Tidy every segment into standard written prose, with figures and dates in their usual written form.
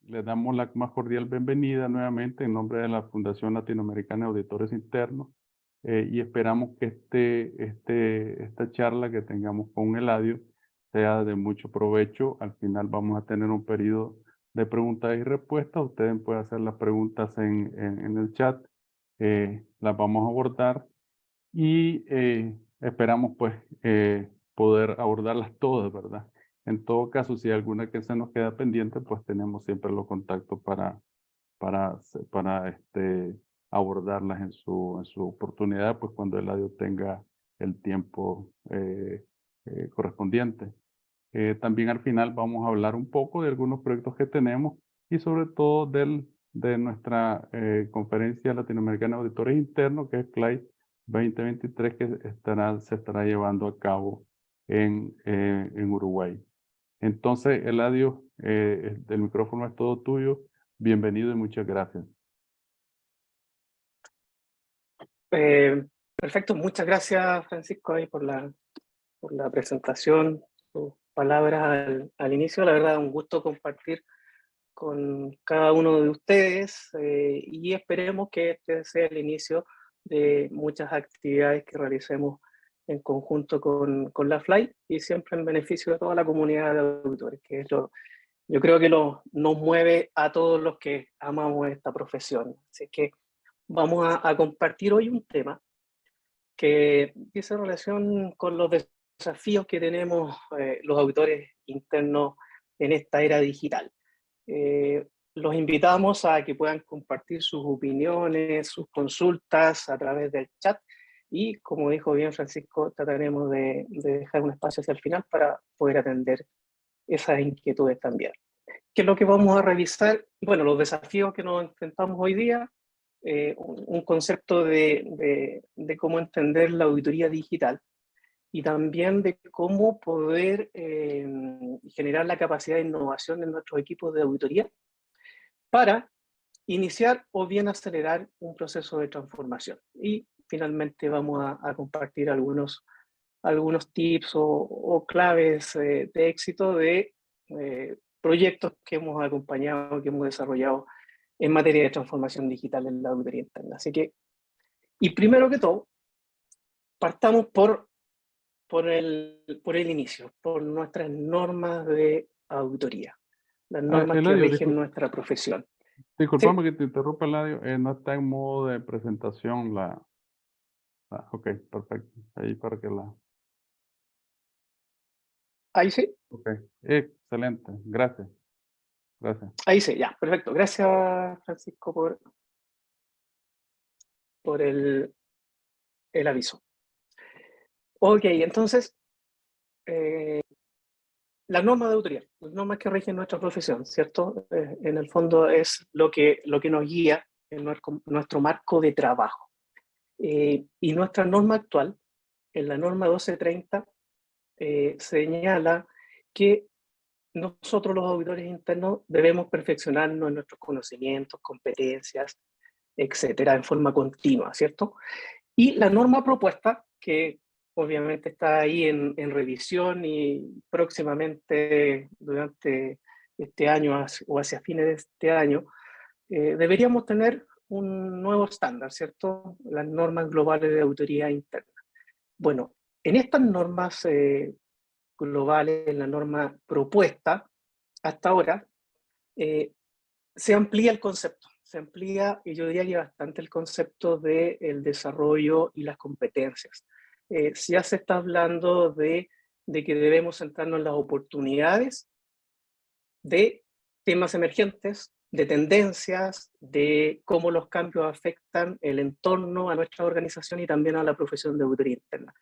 Les damos la más cordial bienvenida nuevamente en nombre de la Fundación Latinoamericana de Auditores Internos y esperamos que esta charla que tengamos con Eladio sea de mucho provecho. Al final vamos a tener un periodo de preguntas y respuestas. Ustedes pueden hacer las preguntas en el chat, las vamos a abordar y esperamos pues poder abordarlas todas, ¿verdad? En todo caso, si hay alguna que se nos queda pendiente, pues tenemos siempre los contactos para abordarlas en su oportunidad, pues cuando el audio tenga el tiempo correspondiente. También al final vamos a hablar un poco de algunos proyectos que tenemos y sobre todo de nuestra conferencia latinoamericana de auditores internos, que es CLAI 2023, que se estará llevando a cabo en Uruguay. Entonces, Eladio, el micrófono es todo tuyo. Bienvenido y muchas gracias. Perfecto, muchas gracias Francisco ahí por la presentación, tus palabras al inicio. La verdad, un gusto compartir con cada uno de ustedes y esperemos que este sea el inicio de muchas actividades que realicemos en conjunto con la FLAI y siempre en beneficio de toda la comunidad de auditores, que es yo creo que nos mueve a todos los que amamos esta profesión. Así que vamos a compartir hoy un tema que dice relación con los desafíos que tenemos los auditores internos en esta era digital. Los invitamos a que puedan compartir sus opiniones, sus consultas a través del chat y, como dijo bien Francisco, trataremos de dejar un espacio hacia el final para poder atender esas inquietudes también. ¿Qué es lo que vamos a revisar? Bueno, los desafíos que nos enfrentamos hoy día, un concepto de cómo entender la auditoría digital y también de cómo poder generar la capacidad de innovación en nuestros equipos de auditoría para iniciar o bien acelerar un proceso de transformación. Y finalmente vamos a compartir algunos tips o claves de éxito de proyectos que hemos acompañado, que hemos desarrollado en materia de transformación digital en la auditoría interna. Así que, y primero que todo, partamos por el inicio, por nuestras normas de auditoría, las normas que Eladio, rigen nuestra profesión. disculpame ¿Sí? que te interrumpa, Eladio. No está en modo de presentación ok, perfecto. Ahí para que la... Ahí sí, Ok, excelente. Gracias, gracias. ahí sí, ya, perfecto. Gracias, Francisco, por el aviso. Ok, entonces, las normas de auditoría, las normas que rigen nuestra profesión, ¿cierto? En el fondo es lo que nos guía en nuestro marco de trabajo. Y nuestra norma actual, en la norma 1230, señala que nosotros los auditores internos debemos perfeccionarnos en nuestros conocimientos, competencias, etcétera, en forma continua, ¿cierto? Y la norma propuesta, que obviamente está ahí en revisión y próximamente durante este año o hacia fines de este año, deberíamos tener un nuevo estándar, ¿cierto? Las normas globales de auditoría interna. Bueno, en estas normas globales, en la norma propuesta, hasta ahora, se amplía el concepto, se amplía, y yo diría que bastante el concepto del desarrollo y las competencias. Ya se está hablando de que debemos centrarnos en las oportunidades de temas emergentes, de tendencias, de cómo los cambios afectan el entorno a nuestra organización y también a la profesión de auditoría interna.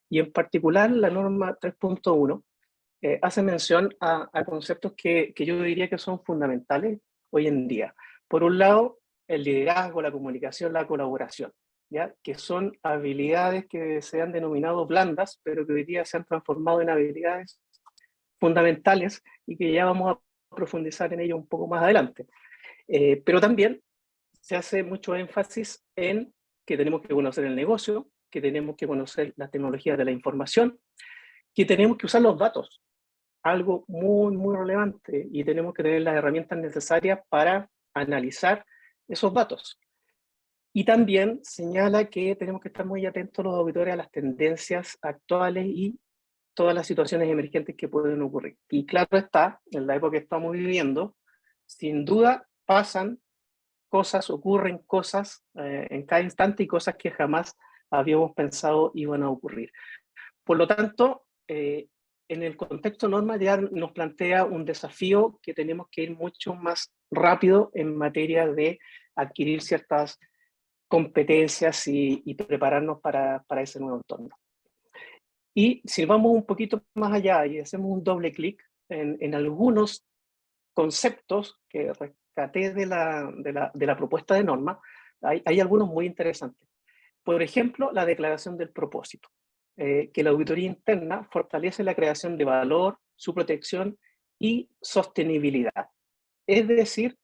Y en particular la norma 3.1 hace mención a conceptos que yo diría que son fundamentales hoy en día. Por un lado, el liderazgo, la comunicación, la colaboración, ¿ya? Que son habilidades que se han denominado blandas, pero que hoy día se han transformado en habilidades fundamentales y que ya vamos a profundizar en ello un poco más adelante. Pero también se hace mucho énfasis en que tenemos que conocer el negocio, que tenemos que conocer las tecnologías de la información, que tenemos que usar los datos. algo muy, muy relevante y tenemos que tener las herramientas necesarias para analizar esos datos. Y también señala que tenemos que estar muy atentos los auditores a las tendencias actuales y todas las situaciones emergentes que pueden ocurrir. Y claro está, en la época que estamos viviendo, sin duda pasan cosas, ocurren cosas en cada instante y cosas que jamás habíamos pensado iban a ocurrir. Por lo tanto, en el contexto norma ya nos plantea un desafío que tenemos que ir mucho más rápido en materia de adquirir ciertas competencias y prepararnos para ese nuevo entorno. Y si vamos un poquito más allá y hacemos un doble clic en algunos conceptos que rescaté de la propuesta de norma, hay algunos muy interesantes. Por ejemplo, la declaración del propósito, que la auditoría interna fortalece la creación de valor, su protección y sostenibilidad. Es decir,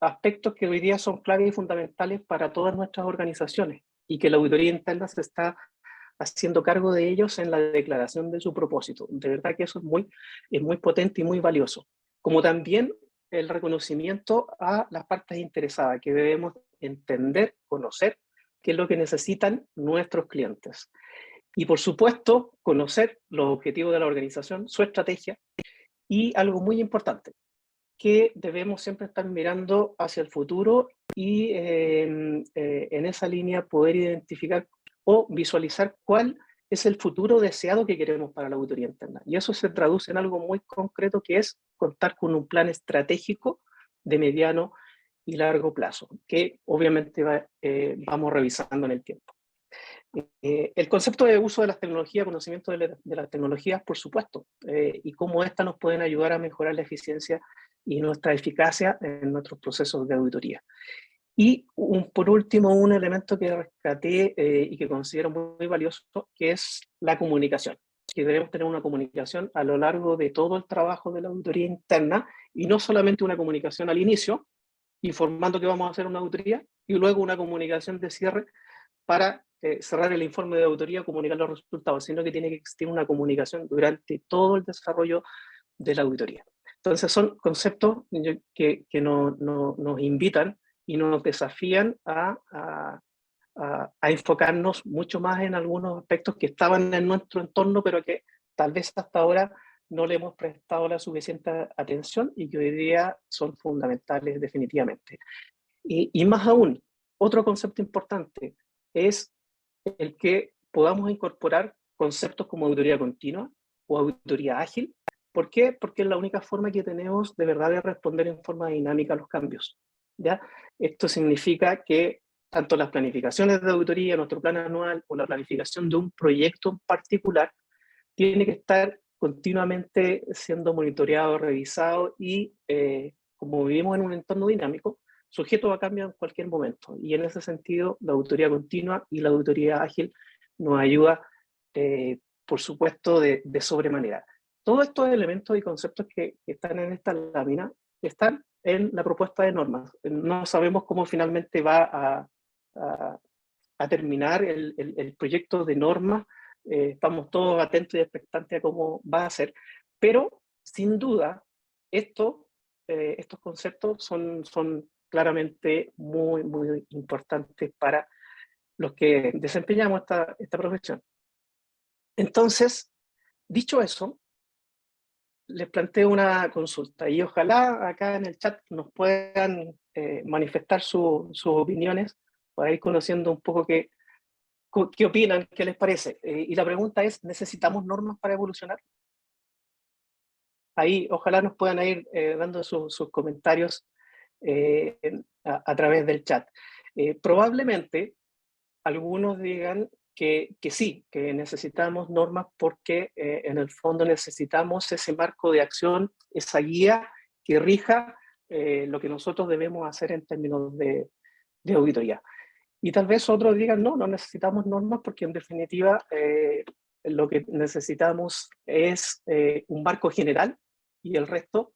aspectos que hoy día son claves y fundamentales para todas nuestras organizaciones y que la auditoría interna se está haciendo cargo de ellos en la declaración de su propósito. De verdad que eso es muy potente y muy valioso. Como también el reconocimiento a las partes interesadas, que debemos entender, conocer qué es lo que necesitan nuestros clientes. Y por supuesto, conocer los objetivos de la organización, su estrategia y algo muy importante, que debemos siempre estar mirando hacia el futuro y en esa línea poder identificar o visualizar cuál es el futuro deseado que queremos para la auditoría interna. Y eso se traduce en algo muy concreto, que es contar con un plan estratégico de mediano y largo plazo, que obviamente vamos revisando en el tiempo. El concepto de uso de las tecnologías, conocimiento de las tecnologías, por supuesto, y cómo éstas nos pueden ayudar a mejorar la eficiencia y nuestra eficacia en nuestros procesos de auditoría. Y por último, un elemento que rescaté y que considero muy valioso, que es la comunicación. Que debemos tener una comunicación a lo largo de todo el trabajo de la auditoría interna y no solamente una comunicación al inicio, informando que vamos a hacer una auditoría, y luego una comunicación de cierre para cerrar el informe de auditoría, comunicar los resultados, sino que tiene que existir una comunicación durante todo el desarrollo de la auditoría. Entonces son conceptos que nos invitan y nos desafían a enfocarnos mucho más en algunos aspectos que estaban en nuestro entorno, pero que tal vez hasta ahora no le hemos prestado la suficiente atención y que hoy día son fundamentales definitivamente. Y más aún, otro concepto importante es el que podamos incorporar conceptos como auditoría continua o auditoría ágil. ¿Por qué? Porque es la única forma que tenemos de verdad de responder en forma dinámica a los cambios. ¿Ya? Esto significa que tanto las planificaciones de auditoría, nuestro plan anual o la planificación de un proyecto en particular, tiene que estar continuamente siendo monitoreado, revisado y como vivimos en un entorno dinámico, sujeto a cambio en cualquier momento. Y en ese sentido, la auditoría continua y la auditoría ágil nos ayuda, por supuesto, de sobremanera. Todos estos elementos y conceptos que están en esta lámina están en la propuesta de normas. No sabemos cómo finalmente va a terminar el proyecto de normas. Estamos todos atentos y expectantes a cómo va a ser, pero sin duda estos conceptos son claramente muy, muy importantes para los que desempeñamos esta profesión. Entonces, dicho eso, les planteo una consulta y ojalá acá en el chat nos puedan manifestar sus opiniones para ir conociendo un poco qué opinan, qué les parece. Y la pregunta es, ¿necesitamos normas para evolucionar? Ahí ojalá nos puedan ir dando sus comentarios a través del chat. Probablemente algunos digan que sí, que necesitamos normas porque en el fondo necesitamos ese marco de acción, esa guía que rija lo que nosotros debemos hacer en términos de auditoría. Y tal vez otros digan, no necesitamos normas porque en definitiva lo que necesitamos es un marco general y el resto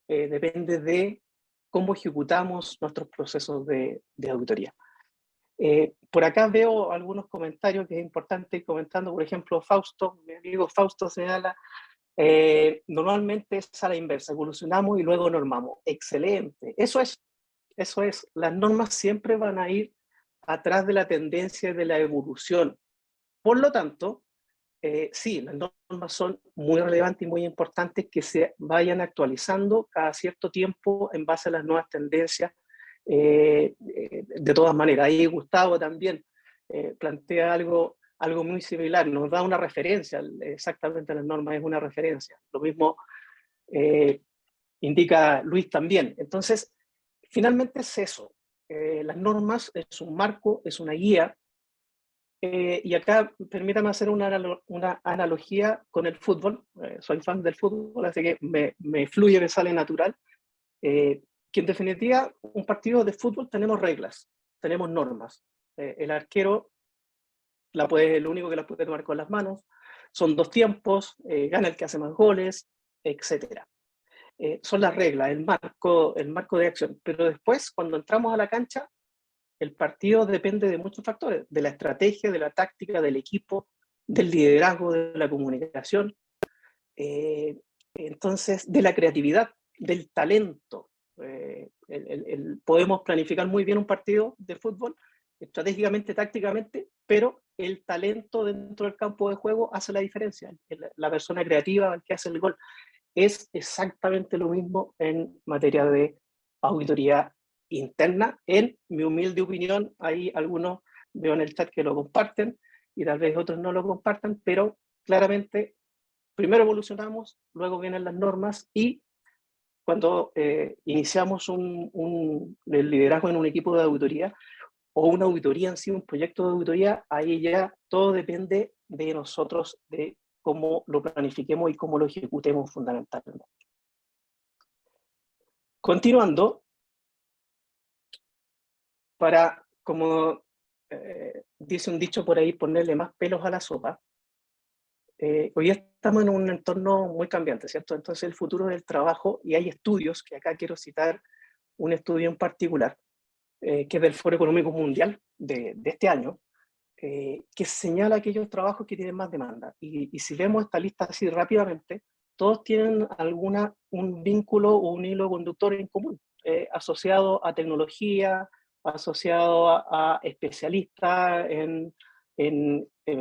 depende de cómo ejecutamos nuestros procesos de auditoría. Por acá veo algunos comentarios que es importante ir comentando. Por ejemplo, Fausto, mi amigo Fausto señala Normalmente es a la inversa, evolucionamos y luego normamos. Excelente, eso es. Las normas siempre van a ir atrás de la tendencia de la evolución. Por lo tanto, sí, las normas son muy relevantes y muy importantes que se vayan actualizando cada cierto tiempo en base a las nuevas tendencias. De todas maneras, ahí Gustavo también plantea algo muy similar, nos da una referencia, exactamente las normas es una referencia. Lo mismo indica Luis también. Entonces, finalmente es eso. Las normas es un marco, es una guía. Y acá permítame hacer una analogía con el fútbol. Soy fan del fútbol, así que me fluye, me sale natural. Que en definitiva, un partido de fútbol tenemos reglas, tenemos normas. El arquero el único que la puede tomar con las manos. Son 2 tiempos, gana el que hace más goles, etcétera. Son las reglas, el marco de acción. Pero después, cuando entramos a la cancha, el partido depende de muchos factores, de la estrategia, de la táctica, del equipo, del liderazgo, de la comunicación, entonces de la creatividad, del talento. Podemos planificar muy bien un partido de fútbol, estratégicamente, tácticamente, pero el talento dentro del campo de juego hace la diferencia. La persona creativa, el que hace el gol, es exactamente lo mismo en materia de auditoría interna. En mi humilde opinión, hay algunos, veo en el chat que lo comparten y tal vez otros no lo compartan, pero claramente primero evolucionamos, luego vienen las normas y cuando iniciamos el liderazgo en un equipo de auditoría o una auditoría en sí, un proyecto de auditoría, ahí ya todo depende de nosotros, de cómo lo planifiquemos y cómo lo ejecutemos fundamentalmente. Continuando, para, como dice un dicho por ahí, ponerle más pelos a la sopa, hoy estamos en un entorno muy cambiante, ¿cierto? Entonces el futuro del trabajo, y hay estudios, que acá quiero citar un estudio en particular, que es del Foro Económico Mundial de este año, que señala aquellos trabajos que tienen más demanda. Y si vemos esta lista así rápidamente, todos tienen un vínculo o un hilo conductor en común, asociado a tecnología, asociado a especialistas en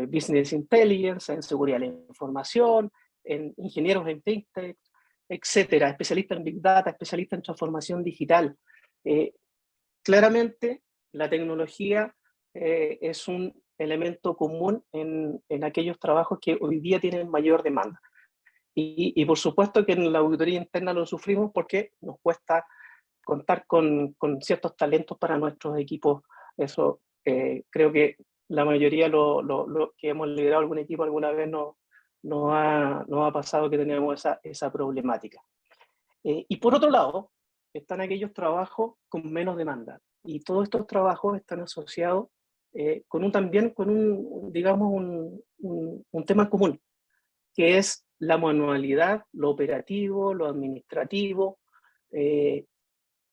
business intelligence, en seguridad de la información, en ingenieros en fintech, etcétera, especialistas en big data, especialistas en transformación digital. Claramente, la tecnología es un elemento común en aquellos trabajos que hoy día tienen mayor demanda. Y por supuesto que en la auditoría interna lo sufrimos porque nos cuesta contar con ciertos talentos para nuestros equipos. Eso creo que la mayoría lo que hemos liderado algún equipo alguna vez nos ha pasado que tenemos esa problemática. Y por otro lado, están aquellos trabajos con menos demanda. Y todos estos trabajos están asociados también con digamos, un tema común, que es la manualidad, lo operativo, lo administrativo,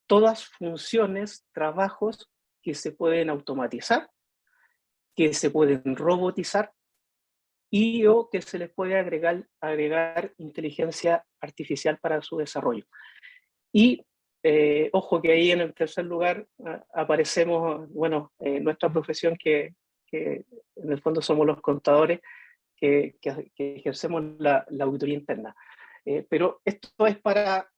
todas funciones, trabajos que se pueden automatizar, que se pueden robotizar y o que se les puede agregar inteligencia artificial para su desarrollo. Y ojo que ahí en el tercer lugar aparecemos, bueno, nuestra profesión que en el fondo somos los contadores que ejercemos la auditoría interna. Pero esto es para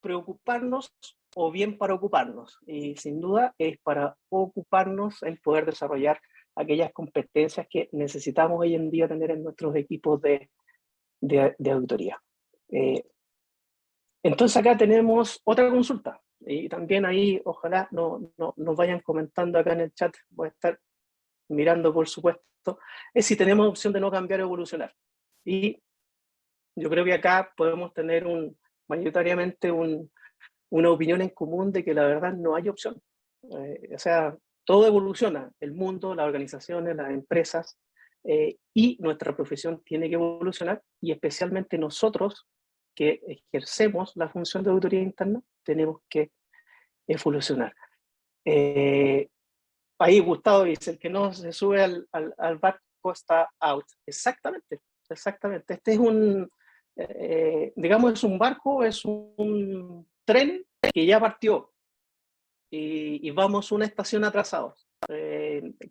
preocuparnos o bien para ocuparnos. Y sin duda es para ocuparnos el poder desarrollar aquellas competencias que necesitamos hoy en día tener en nuestros equipos de auditoría. Entonces acá tenemos otra consulta y también ahí ojalá nos vayan comentando acá en el chat, voy a estar mirando por supuesto, es si tenemos opción de no cambiar o evolucionar. Y yo creo que acá podemos tener mayoritariamente una opinión en común de que la verdad no hay opción. O sea, todo evoluciona, el mundo, las organizaciones, las empresas, y nuestra profesión tiene que evolucionar y especialmente nosotros que ejercemos la función de auditoría interna tenemos que evolucionar. Ahí Gustavo dice, el que no se sube al barco está out. Exactamente, exactamente. Este es digamos, es un barco, es un tren que ya partió y vamos una estación atrasados.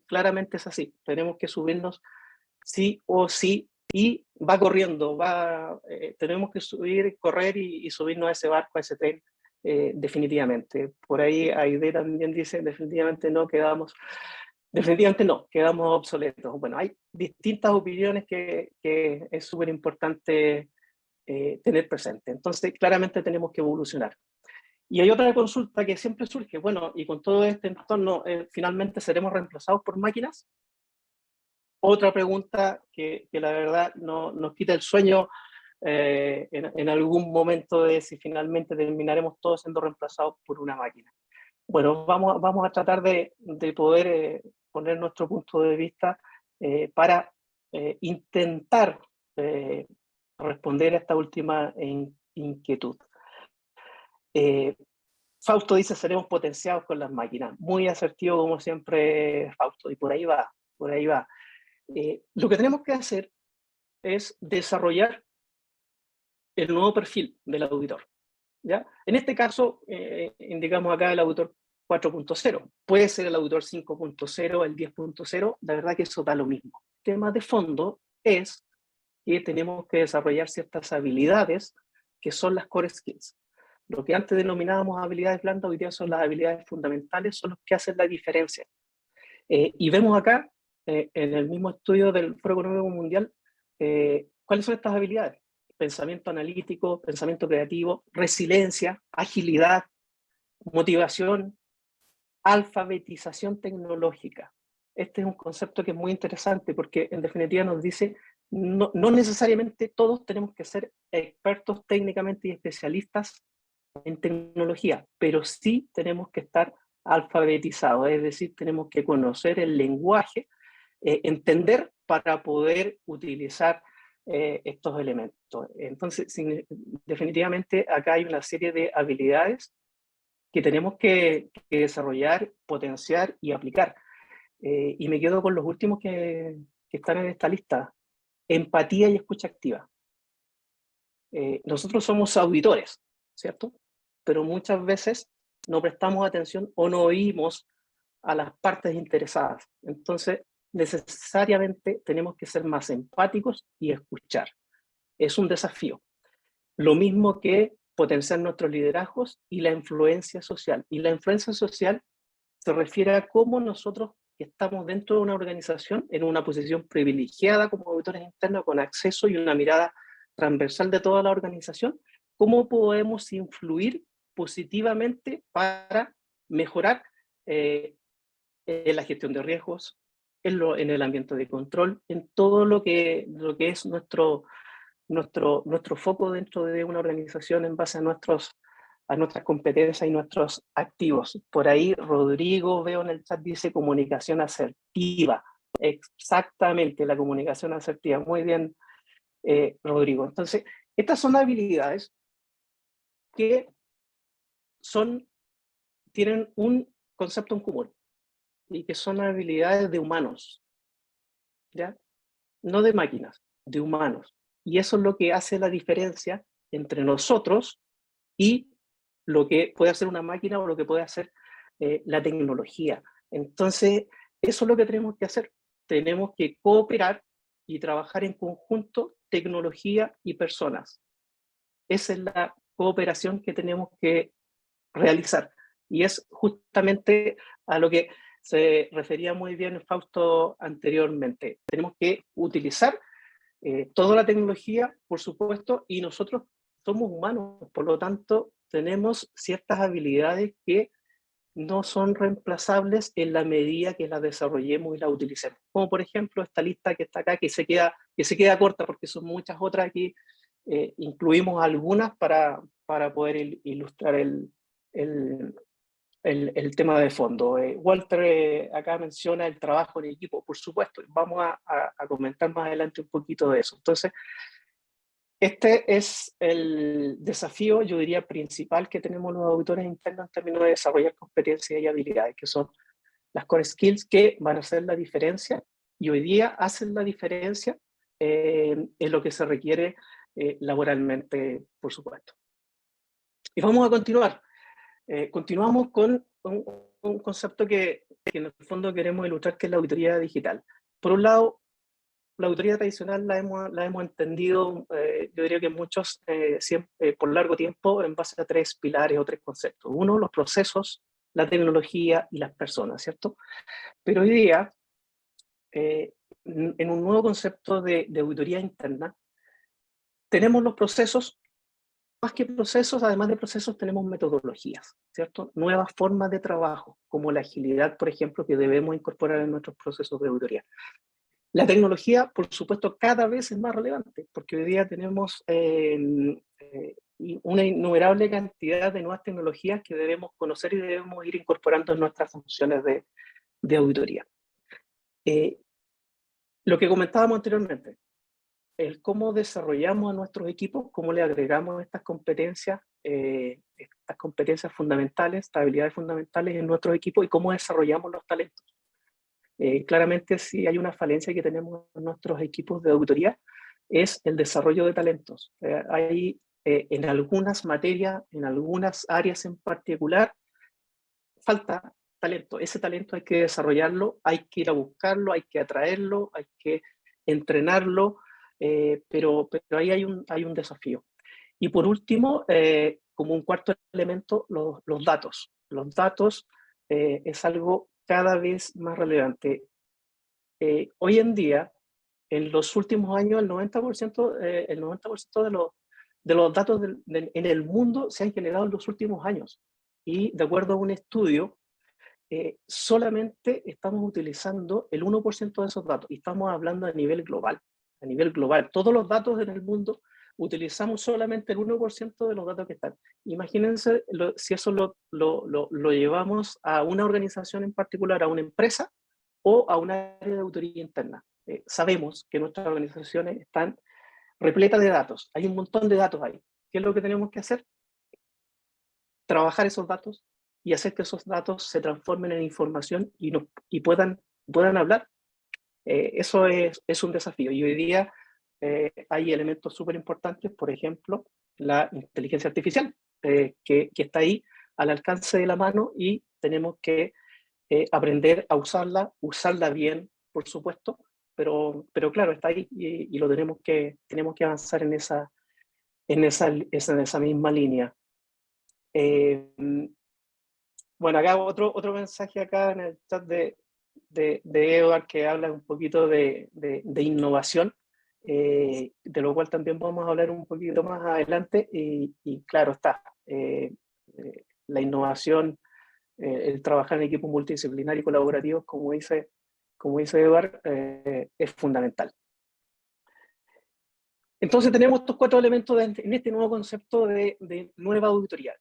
Claramente es así, tenemos que subirnos sí o sí y va corriendo, tenemos que subir, correr y subirnos a ese barco, a ese tren, definitivamente. Por ahí Aide también dice, definitivamente no, quedamos obsoletos. Bueno, hay distintas opiniones que es súper importante tener presente. Entonces, claramente tenemos que evolucionar. Y hay otra consulta que siempre surge, bueno, y con todo este entorno, ¿finalmente seremos reemplazados por máquinas? Otra pregunta que la verdad nos quita el sueño en algún momento de si finalmente terminaremos todos siendo reemplazados por una máquina. Bueno, vamos a tratar de poder poner nuestro punto de vista para intentar responder a esta última inquietud. Fausto dice, seremos potenciados con las máquinas. Muy asertivo como siempre, Fausto, y por ahí va, por ahí va. Lo que tenemos que hacer es desarrollar el nuevo perfil del auditor, ¿ya? En este caso, indicamos acá el auditor 4.0. Puede ser el auditor 5.0, el 10.0, la verdad que eso da lo mismo. El tema de fondo es que tenemos que desarrollar ciertas habilidades que son las core skills. Lo que antes denominábamos habilidades blandas, hoy día son las habilidades fundamentales, son los que hacen la diferencia. Y vemos acá, en el mismo estudio del Foro Económico Mundial, cuáles son estas habilidades. Pensamiento analítico, pensamiento creativo, resiliencia, agilidad, motivación, alfabetización tecnológica. Este es un concepto que es muy interesante porque en definitiva nos dice no necesariamente todos tenemos que ser expertos técnicamente y especialistas en tecnología, pero sí tenemos que estar alfabetizados, es decir, tenemos que conocer el lenguaje, entender para poder utilizar estos elementos. Entonces, definitivamente acá hay una serie de habilidades que tenemos que desarrollar, potenciar y aplicar. Y me quedo con los últimos que están en esta lista. Empatía y escucha activa. Nosotros somos auditores, ¿cierto? Pero muchas veces no prestamos atención o no oímos a las partes interesadas. Entonces, necesariamente tenemos que ser más empáticos y escuchar. Es un desafío. Lo mismo que potenciar nuestros liderazgos y la influencia social. Y la influencia social se refiere a cómo nosotros que estamos dentro de una organización en una posición privilegiada como auditores internos con acceso y una mirada transversal de toda la organización, cómo podemos influir positivamente para mejorar en la gestión de riesgos, en el ambiente de control, en todo lo que es nuestro foco dentro de una organización en base a nuestras competencias y nuestros activos. Por ahí Rodrigo, veo en el chat, dice comunicación asertiva. Exactamente, la comunicación asertiva. Muy bien, Rodrigo. Entonces, estas son habilidades que tienen un concepto en común y que son habilidades de humanos, ¿ya? No de máquinas, de humanos. Y eso es lo que hace la diferencia entre nosotros y lo que puede hacer una máquina o lo que puede hacer la tecnología. Entonces, eso es lo que tenemos que hacer. Tenemos que cooperar y trabajar en conjunto tecnología y personas. Esa es la cooperación que tenemos que realizar. Y es justamente a lo que se refería muy bien Fausto anteriormente. Tenemos que utilizar toda la tecnología, por supuesto, y nosotros somos humanos, por lo tanto, tenemos ciertas habilidades que no son reemplazables en la medida que las desarrollemos y las utilicemos. Como por ejemplo esta lista que está acá, que se queda corta porque son muchas otras, aquí incluimos algunas para poder ilustrar el tema de fondo. Walter acá menciona el trabajo en equipo, por supuesto, vamos a comentar más adelante un poquito de eso. Entonces, este es el desafío, yo diría, principal que tenemos los auditores internos en términos de desarrollar competencias y habilidades, que son las core skills que van a hacer la diferencia y hoy día hacen la diferencia en lo que se requiere laboralmente, por supuesto. Y vamos a continuar. Continuamos con un concepto que en el fondo queremos ilustrar, que es la auditoría digital. Por un lado, la auditoría tradicional la hemos entendido, yo diría que muchos, por largo tiempo, en base a 3 pilares o 3 conceptos. Uno, los procesos, la tecnología y las personas, ¿cierto? Pero hoy día, en un nuevo concepto de auditoría interna, tenemos los procesos. Más que procesos, además de procesos, tenemos metodologías, ¿cierto? Nuevas formas de trabajo, como la agilidad, por ejemplo, que debemos incorporar en nuestros procesos de auditoría. La tecnología, por supuesto, cada vez es más relevante, porque hoy día tenemos una innumerable cantidad de nuevas tecnologías que debemos conocer y debemos ir incorporando en nuestras funciones de auditoría. Lo que comentábamos anteriormente, el cómo desarrollamos a nuestros equipos, cómo le agregamos estas competencias fundamentales, estas habilidades fundamentales en nuestros equipos, y cómo desarrollamos los talentos. Claramente, si hay una falencia que tenemos en nuestros equipos de auditoría, es el desarrollo de talentos. Hay en algunas materias, en algunas áreas en particular, falta talento. Ese talento hay que desarrollarlo, hay que ir a buscarlo, hay que atraerlo, hay que entrenarlo, pero ahí hay un desafío. Y por último, como un cuarto elemento, los datos. Los datos es algo cada vez más relevante. Hoy en día, en los últimos años, el 90% de los datos en el mundo se han generado en los últimos años. Y de acuerdo a un estudio, solamente estamos utilizando el 1% de esos datos, y estamos hablando a nivel global. A nivel global, todos los datos en el mundo, utilizamos solamente el 1% de los datos que están. Imagínense si eso lo llevamos a una organización en particular, a una empresa o a un área de auditoría interna. Sabemos que nuestras organizaciones están repletas de datos, hay un montón de datos ahí. ¿Qué es lo que tenemos que hacer? Trabajar esos datos y hacer que esos datos se transformen en información y puedan hablar. Eso es un desafío. Y hoy día hay elementos súper importantes, por ejemplo, la inteligencia artificial, que está ahí al alcance de la mano, y tenemos que aprender a usarla bien, por supuesto, pero claro, está ahí, y lo tenemos que avanzar en esa misma línea. Bueno, acá otro mensaje acá en el chat de Edward, que habla un poquito de innovación, de lo cual también vamos a hablar un poquito más adelante, y claro está, la innovación, el trabajar en equipos multidisciplinarios y colaborativos, como dice Edward, es fundamental. Entonces tenemos estos 4 elementos en este nuevo concepto de nueva auditoría.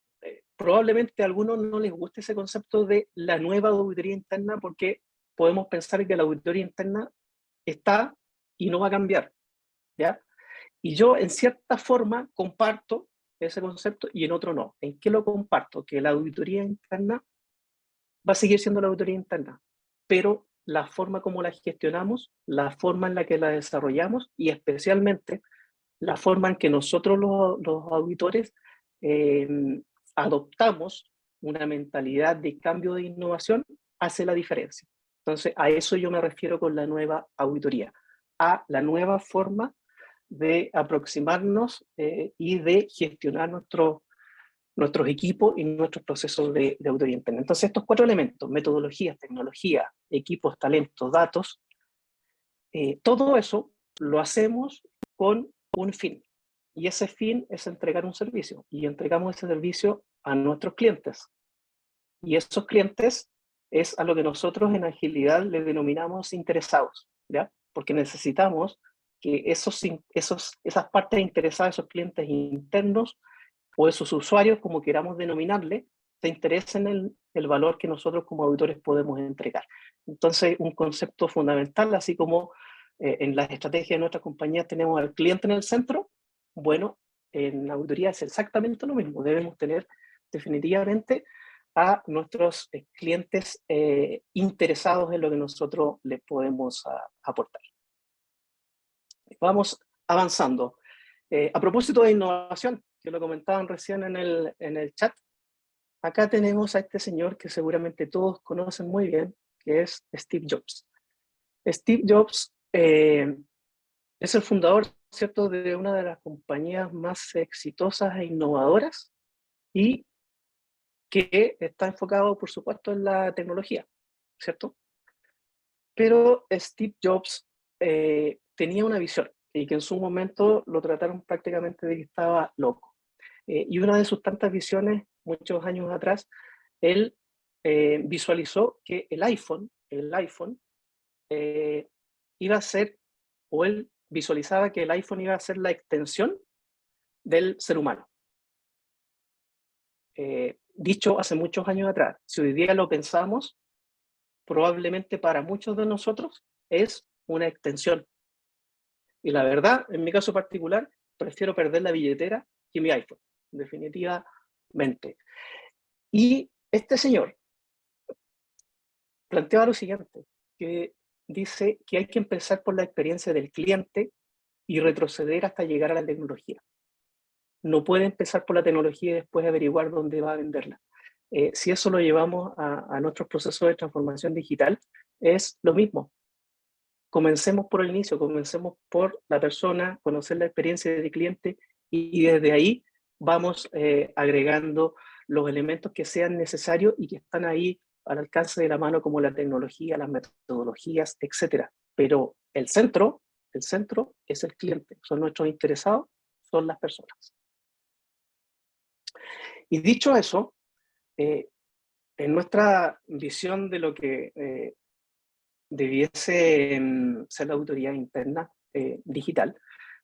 Probablemente a algunos no les guste ese concepto de la nueva auditoría interna, porque podemos pensar que la auditoría interna está y no va a cambiar, ¿ya? Y yo, en cierta forma, comparto ese concepto, y en otro no. ¿En qué lo comparto? Que la auditoría interna va a seguir siendo la auditoría interna, pero la forma como la gestionamos, la forma en la que la desarrollamos, y especialmente la forma en que nosotros los auditores adoptamos una mentalidad de cambio de innovación, hace la diferencia. Entonces, a eso yo me refiero con la nueva auditoría, a la nueva forma de aproximarnos y de gestionar nuestros equipos y nuestros procesos de auditoría interna. Entonces, estos 4 elementos: metodologías, tecnología, equipos, talentos, datos, todo eso lo hacemos con un fin. Y ese fin es entregar un servicio. Y entregamos ese servicio a nuestros clientes. Y esos clientes es a lo que nosotros en agilidad le denominamos interesados, ¿ya? Porque necesitamos que esas partes interesadas, esos clientes internos o esos usuarios, como queramos denominarle, se interesen en el valor que nosotros como auditores podemos entregar. Entonces, un concepto fundamental, así como en las estrategias de nuestras compañías tenemos al cliente en el centro, bueno, en auditoría es exactamente lo mismo. Debemos tener definitivamente a nuestros clientes interesados en lo que nosotros les podemos aportar. Vamos avanzando. A propósito de innovación, que lo comentaban recién en el chat, acá tenemos a este señor que seguramente todos conocen muy bien, que es Steve Jobs. Steve Jobs es el fundador, ¿cierto?, de una de las compañías más exitosas e innovadoras y que está enfocado, por supuesto, en la tecnología, ¿cierto? Pero Steve Jobs tenía una visión y que en su momento lo trataron prácticamente de que estaba loco. Y una de sus tantas visiones, muchos años atrás, él visualizó que el iPhone iba a ser, o él visualizaba que el iPhone iba a ser la extensión del ser humano. Dicho hace muchos años atrás, si hoy día lo pensamos, probablemente para muchos de nosotros es una extensión. Y la verdad, en mi caso particular, prefiero perder la billetera que mi iPhone, definitivamente. Y este señor planteaba lo siguiente, que dice que hay que empezar por la experiencia del cliente y retroceder hasta llegar a la tecnología. No puede empezar por la tecnología y después averiguar dónde va a venderla. Si eso lo llevamos a nuestros procesos de transformación digital, es lo mismo. Comencemos por el inicio, comencemos por la persona, conocer la experiencia del cliente y desde ahí vamos agregando los elementos que sean necesarios y que están ahí al alcance de la mano, como la tecnología, las metodologías, etc. Pero el centro es el cliente, son nuestros interesados, son las personas. Y dicho eso, en nuestra visión de lo que debiese ser la auditoría interna digital,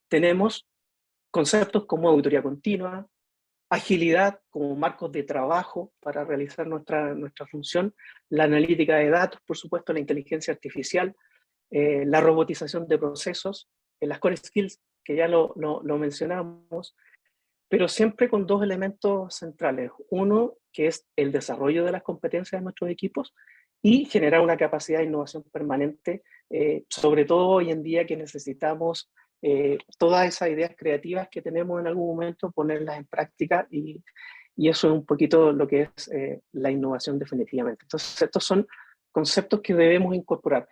tenemos conceptos como auditoría continua, agilidad como marcos de trabajo para realizar nuestra función, la analítica de datos, por supuesto, la inteligencia artificial, la robotización de procesos, las core skills, que ya lo mencionamos, pero siempre con dos elementos centrales. Uno, que es el desarrollo de las competencias de nuestros equipos y generar una capacidad de innovación permanente, sobre todo hoy en día que necesitamos todas esas ideas creativas que tenemos en algún momento, ponerlas en práctica y eso es un poquito lo que es la innovación definitivamente. Entonces, estos son conceptos que debemos incorporar.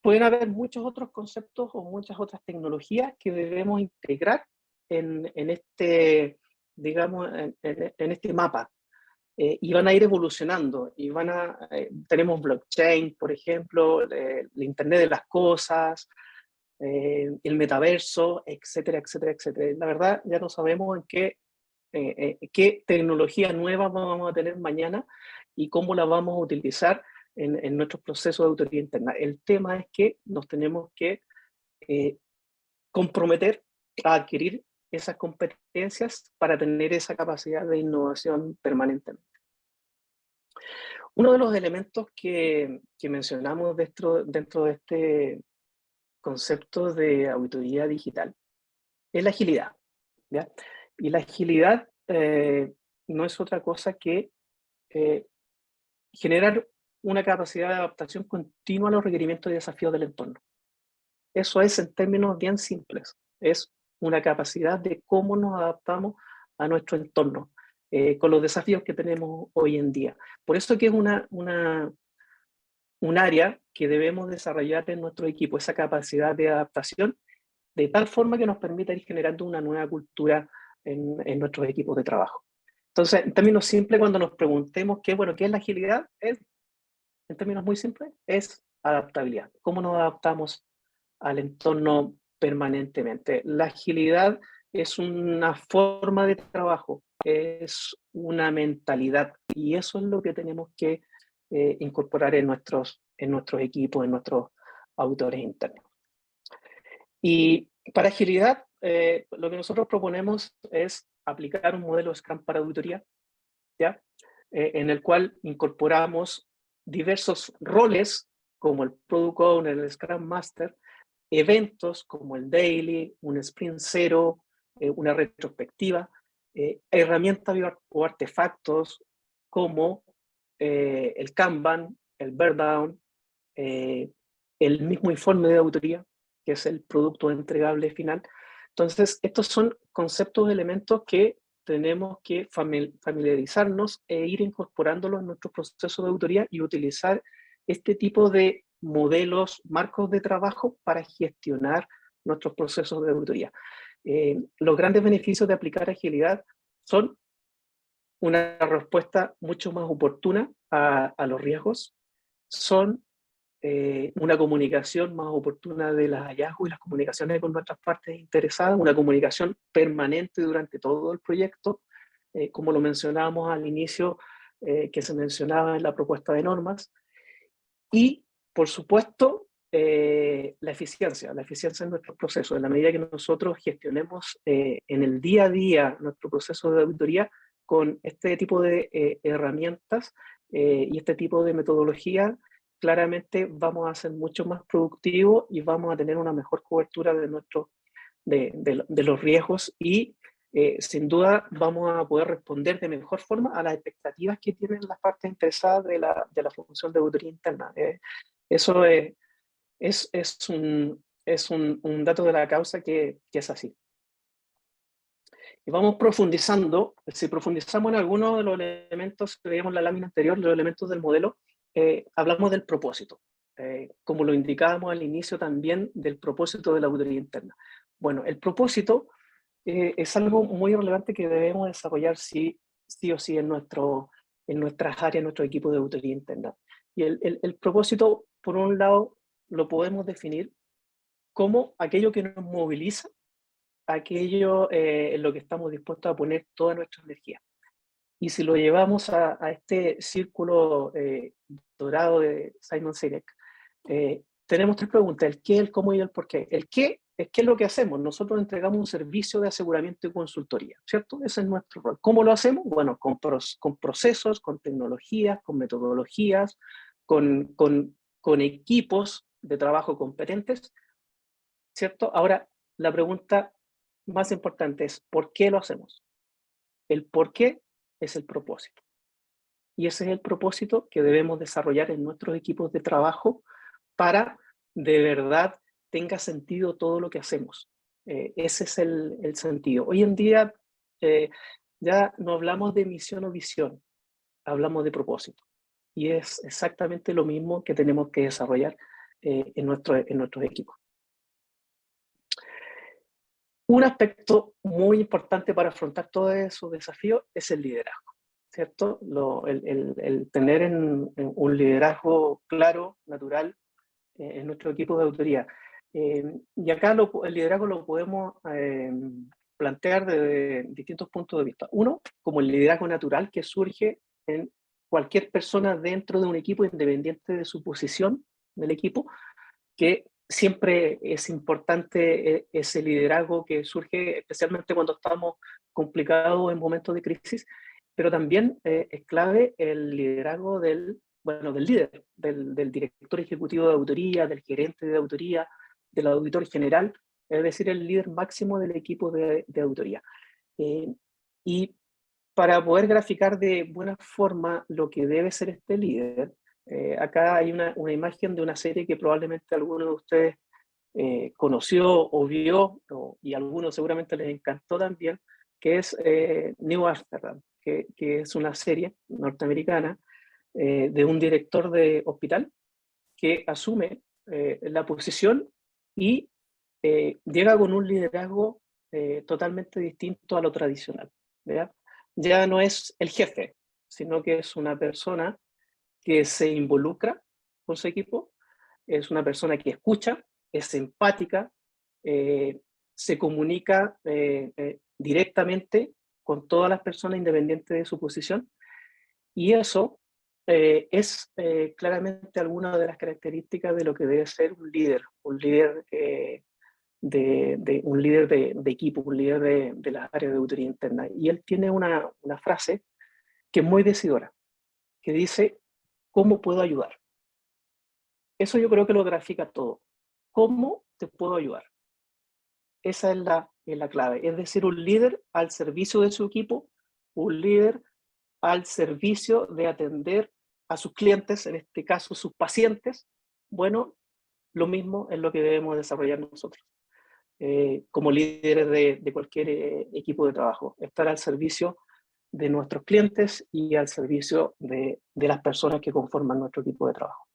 Pueden haber muchos otros conceptos o muchas otras tecnologías que debemos integrar en este, digamos, en este mapa. Y van a ir evolucionando y tenemos blockchain, por ejemplo, el Internet de las cosas, el metaverso, etcétera, etcétera, etcétera. La verdad, ya no sabemos qué tecnología nueva vamos a tener mañana y cómo la vamos a utilizar en nuestros procesos de auditoría interna. El tema es que nos tenemos que comprometer a adquirir esas competencias para tener esa capacidad de innovación permanentemente. Uno de los elementos que mencionamos dentro de este concepto de auditoría digital es la agilidad, ¿ya? Y la agilidad no es otra cosa que generar una capacidad de adaptación continua a los requerimientos y desafíos del entorno. Eso es en términos bien simples, es una capacidad de cómo nos adaptamos a nuestro entorno, con los desafíos que tenemos hoy en día. Por eso que es un área que debemos desarrollar en nuestro equipo, esa capacidad de adaptación, de tal forma que nos permita ir generando una nueva cultura en nuestros equipos de trabajo. Entonces, en términos simples, cuando nos preguntemos qué es la agilidad, en términos muy simples, es adaptabilidad. ¿Cómo nos adaptamos al entorno permanentemente? La agilidad es una forma de trabajo, es una mentalidad, y eso es lo que tenemos que incorporar en nuestros equipos, en nuestros auditores internos. Y para agilidad, lo que nosotros proponemos es aplicar un modelo Scrum para auditoría, ¿ya? En el cual incorporamos diversos roles como el Product Owner, el Scrum Master, eventos como el Daily, un Sprint Zero, una retrospectiva, herramientas o artefactos como el Kanban, el Bear Down, el mismo informe de auditoría, que es el producto entregable final. Entonces, estos son conceptos, elementos que tenemos que familiarizarnos e ir incorporándolos en nuestros procesos de auditoría y utilizar este tipo de modelos, marcos de trabajo para gestionar nuestros procesos de auditoría. Los grandes beneficios de aplicar agilidad son una respuesta mucho más oportuna a los riesgos, son una comunicación más oportuna de los hallazgos y las comunicaciones con nuestras partes interesadas, una comunicación permanente durante todo el proyecto, como lo mencionábamos al inicio, que se mencionaba en la propuesta de normas, y, por supuesto, la eficiencia en nuestros procesos. En la medida que nosotros gestionemos en el día a día nuestro proceso de auditoría con este tipo de herramientas y este tipo de metodología, claramente vamos a ser mucho más productivos y vamos a tener una mejor cobertura de los riesgos y sin duda vamos a poder responder de mejor forma a las expectativas que tienen las partes interesadas de la función de auditoría interna. Eso es un dato de la causa que es así. Y vamos profundizando. Si profundizamos en algunos de los elementos que veíamos en la lámina anterior, los elementos del modelo, hablamos del propósito. Como lo indicábamos al inicio también del propósito de la auditoría interna. Bueno, el propósito es algo muy relevante que debemos desarrollar sí o sí en nuestras áreas, en nuestro equipo de auditoría interna. Y el propósito, por un lado, lo podemos definir como aquello que nos moviliza, aquello en lo que estamos dispuestos a poner toda nuestra energía. Y si lo llevamos a este círculo dorado de Simon Sinek, tenemos tres preguntas: el qué, el cómo y el por qué. El qué es qué es lo que hacemos. Nosotros entregamos un servicio de aseguramiento y consultoría, ¿cierto? Ese es nuestro rol. ¿Cómo lo hacemos? Bueno, con procesos, con tecnologías, con metodologías, con equipos de trabajo competentes, ¿cierto? Ahora, la pregunta más importante es ¿por qué lo hacemos? El por qué es el propósito. Y ese es el propósito que debemos desarrollar en nuestros equipos de trabajo para de verdad tenga sentido todo lo que hacemos. Ese es el sentido. Hoy en día ya no hablamos de misión o visión, hablamos de propósito. Y es exactamente lo mismo que tenemos que desarrollar en nuestros equipos. Un aspecto muy importante para afrontar todos esos desafíos es el liderazgo, ¿cierto? El tener un liderazgo claro, natural, en nuestro equipo de auditoría. Y acá el liderazgo lo podemos plantear desde distintos puntos de vista. Uno, como el liderazgo natural que surge en cualquier persona dentro de un equipo, independiente de su posición del equipo, que siempre es importante ese liderazgo que surge especialmente cuando estamos complicados en momentos de crisis, pero también es clave el liderazgo del líder, del director ejecutivo de auditoría, del gerente de auditoría, del auditor general, es decir, el líder máximo del equipo de auditoría. Y para poder graficar de buena forma lo que debe ser este líder, acá hay una imagen de una serie que probablemente alguno de ustedes conoció o vio, y a algunos seguramente les encantó también, que es New Amsterdam, que es una serie norteamericana de un director de hospital que asume la posición y llega con un liderazgo totalmente distinto a lo tradicional, ¿verdad? Ya no es el jefe, sino que es una persona que se involucra con su equipo, es una persona que escucha, es empática, se comunica directamente con todas las personas independientes de su posición, y eso es claramente alguna de las características de lo que debe ser un líder de equipo, un líder de las áreas de auditoría interna. Y él tiene una frase que es muy decidora, que dice: ¿cómo puedo ayudar? Eso yo creo que lo grafica todo. ¿Cómo te puedo ayudar? Esa es la clave. Es decir, un líder al servicio de su equipo, un líder al servicio de atender a sus clientes, en este caso sus pacientes. Bueno, lo mismo es lo que debemos desarrollar nosotros. como líderes de cualquier equipo de trabajo, estar al servicio de nuestros clientes y al servicio de las personas que conforman nuestro equipo de trabajo.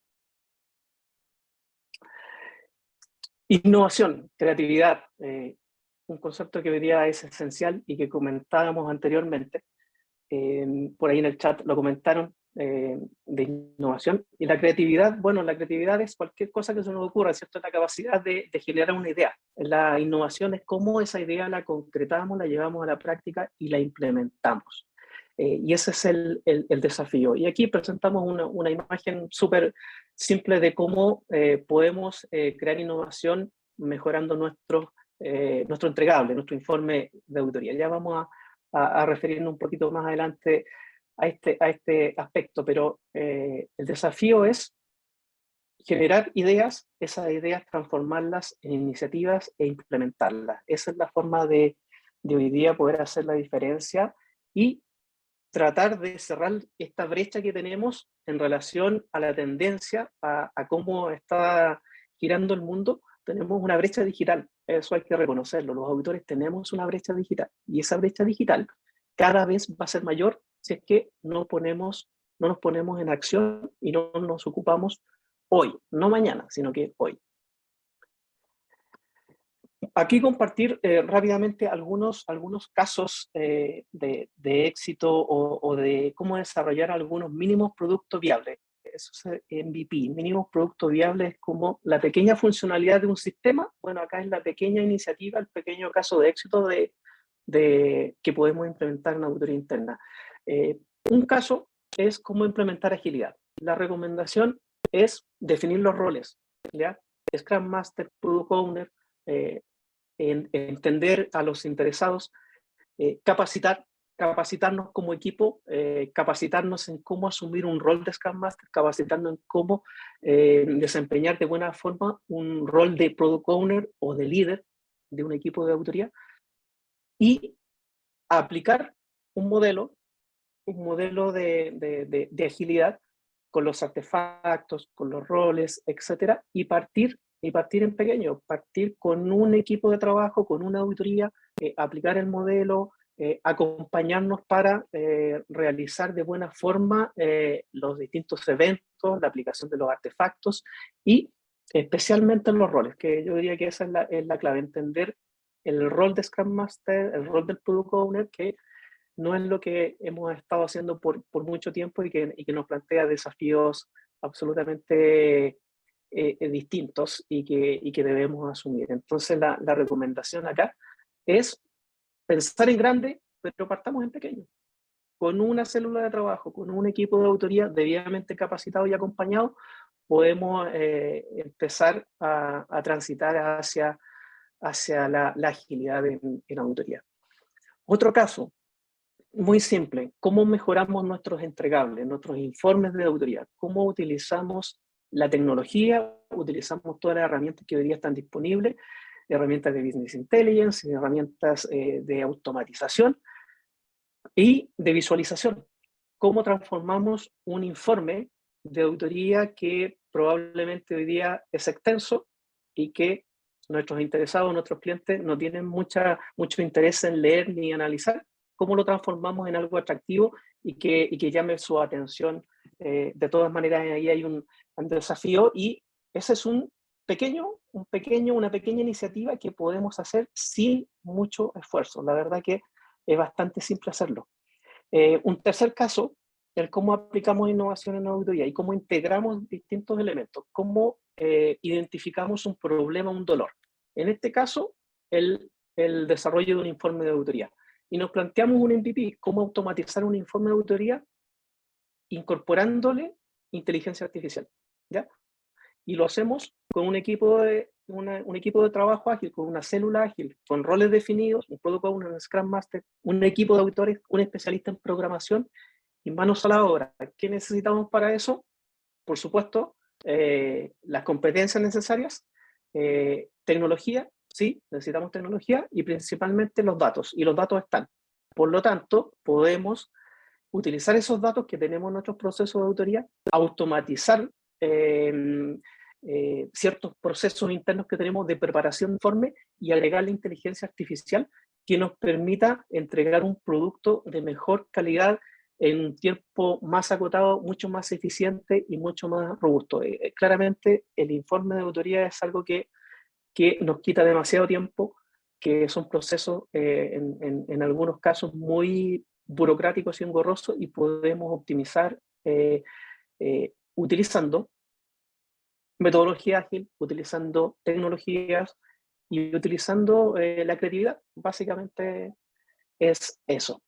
Innovación, creatividad, un concepto que hoy día es esencial y que comentábamos anteriormente. Por ahí en el chat lo comentaron, de innovación. Y la creatividad, bueno, la creatividad es cualquier cosa que se nos ocurra, ¿cierto? La capacidad de generar una idea. La innovación es cómo esa idea la concretamos, la llevamos a la práctica y la implementamos. Y ese es el desafío. Y aquí presentamos una imagen súper simple de cómo podemos crear innovación mejorando nuestro entregable, nuestro informe de auditoría. Ya vamos a referirnos un poquito más adelante a este aspecto, pero el desafío es generar ideas, esas ideas transformarlas en iniciativas e implementarlas. Esa es la forma de hoy día poder hacer la diferencia y tratar de cerrar esta brecha que tenemos en relación a la tendencia, a cómo está girando el mundo. Tenemos una brecha digital, eso hay que reconocerlo. Los auditores tenemos una brecha digital y esa brecha digital cada vez va a ser mayor si es que no nos ponemos en acción y no nos ocupamos hoy, no mañana, sino que hoy. Aquí compartir rápidamente algunos casos de éxito o de cómo desarrollar algunos mínimos productos viables. Eso es MVP, mínimos productos viables, es como la pequeña funcionalidad de un sistema. Bueno, acá es la pequeña iniciativa, el pequeño caso de éxito que podemos implementar en auditoría interna. Un caso es cómo implementar agilidad. La recomendación es definir los roles, ¿ya? Scrum Master, Product Owner, entender a los interesados, capacitarnos como equipo, capacitarnos en cómo asumir un rol de Scrum Master, capacitarnos en cómo desempeñar de buena forma un rol de Product Owner o de líder de un equipo de auditoría y aplicar un modelo de agilidad con los artefactos, con los roles, etcétera, y partir en pequeño, partir con un equipo de trabajo, con una auditoría, aplicar el modelo, acompañarnos para realizar de buena forma los distintos eventos, la aplicación de los artefactos y especialmente en los roles, que yo diría que esa es la clave, entender el rol de Scrum Master, el rol del Product Owner, que no es lo que hemos estado haciendo por mucho tiempo y que nos plantea desafíos absolutamente distintos y que debemos asumir. Entonces la recomendación acá es pensar en grande, pero partamos en pequeño. Con una célula de trabajo, con un equipo de auditoría debidamente capacitado y acompañado, podemos empezar a transitar hacia la agilidad en auditoría. Otro caso, muy simple, ¿cómo mejoramos nuestros entregables, nuestros informes de auditoría? ¿Cómo utilizamos la tecnología? Utilizamos todas las herramientas que hoy día están disponibles, herramientas de Business Intelligence, herramientas de automatización y de visualización. ¿Cómo transformamos un informe de auditoría que probablemente hoy día es extenso y que nuestros interesados, nuestros clientes no tienen mucho interés en leer ni analizar? ¿Cómo lo transformamos en algo atractivo y que llame su atención? De todas maneras, ahí hay un desafío y ese es una pequeña iniciativa que podemos hacer sin mucho esfuerzo. La verdad que es bastante simple hacerlo. Un tercer caso es cómo aplicamos innovación en auditoría y cómo integramos distintos elementos, cómo identificamos un problema, un dolor. En este caso, el desarrollo de un informe de auditoría. Y nos planteamos un MVP, cómo automatizar un informe de auditoría incorporándole inteligencia artificial, ¿ya? Y lo hacemos con un equipo de trabajo ágil, con una célula ágil, con roles definidos, un Product Owner, un Scrum Master, un equipo de auditores, un especialista en programación y manos a la obra. ¿Qué necesitamos para eso? Por supuesto, las competencias necesarias, tecnología, sí, necesitamos tecnología y principalmente los datos. Y los datos están. Por lo tanto, podemos utilizar esos datos que tenemos en nuestros procesos de auditoría, automatizar ciertos procesos internos que tenemos de preparación de informe y agregar la inteligencia artificial que nos permita entregar un producto de mejor calidad en un tiempo más acotado, mucho más eficiente y mucho más robusto. Claramente el informe de auditoría es algo que nos quita demasiado tiempo, que son procesos en algunos casos muy burocráticos y engorrosos, y podemos optimizar utilizando metodología ágil, utilizando tecnologías y utilizando la creatividad. Básicamente es eso.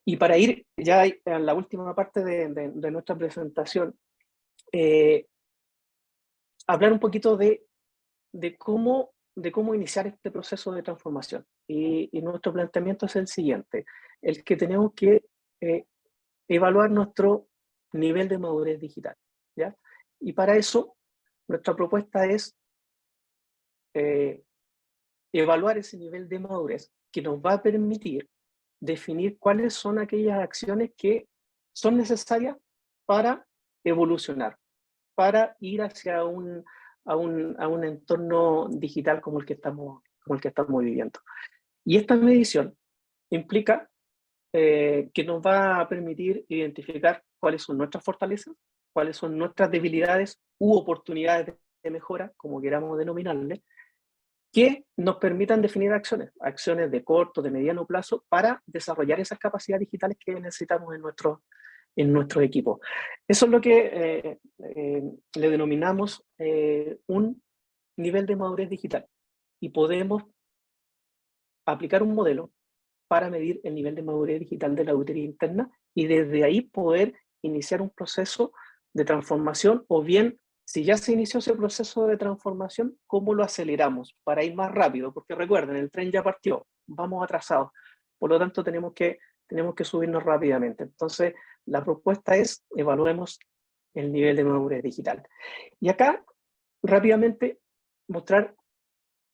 Y para ir ya a la última parte de nuestra presentación, hablar un poquito de cómo iniciar este proceso de transformación. Y nuestro planteamiento es el siguiente: el que tenemos que evaluar nuestro nivel de madurez digital, ¿ya? Y para eso, nuestra propuesta es evaluar ese nivel de madurez que nos va a permitir definir cuáles son aquellas acciones que son necesarias para evolucionar, para ir hacia a un entorno digital como el que estamos viviendo. Y esta medición implica que nos va a permitir identificar cuáles son nuestras fortalezas, cuáles son nuestras debilidades u oportunidades de mejora, como queramos denominarle, que nos permitan definir acciones de corto, de mediano plazo, para desarrollar esas capacidades digitales que necesitamos en nuestro equipo. Eso es lo que le denominamos un nivel de madurez digital, y podemos aplicar un modelo para medir el nivel de madurez digital de la auditoría interna, y desde ahí poder iniciar un proceso de transformación, o bien, si ya se inició ese proceso de transformación, ¿cómo lo aceleramos para ir más rápido? Porque recuerden, el tren ya partió, vamos atrasados, por lo tanto tenemos que subirnos rápidamente. Entonces, la propuesta es: evaluemos el nivel de madurez digital. Y acá, rápidamente, mostrar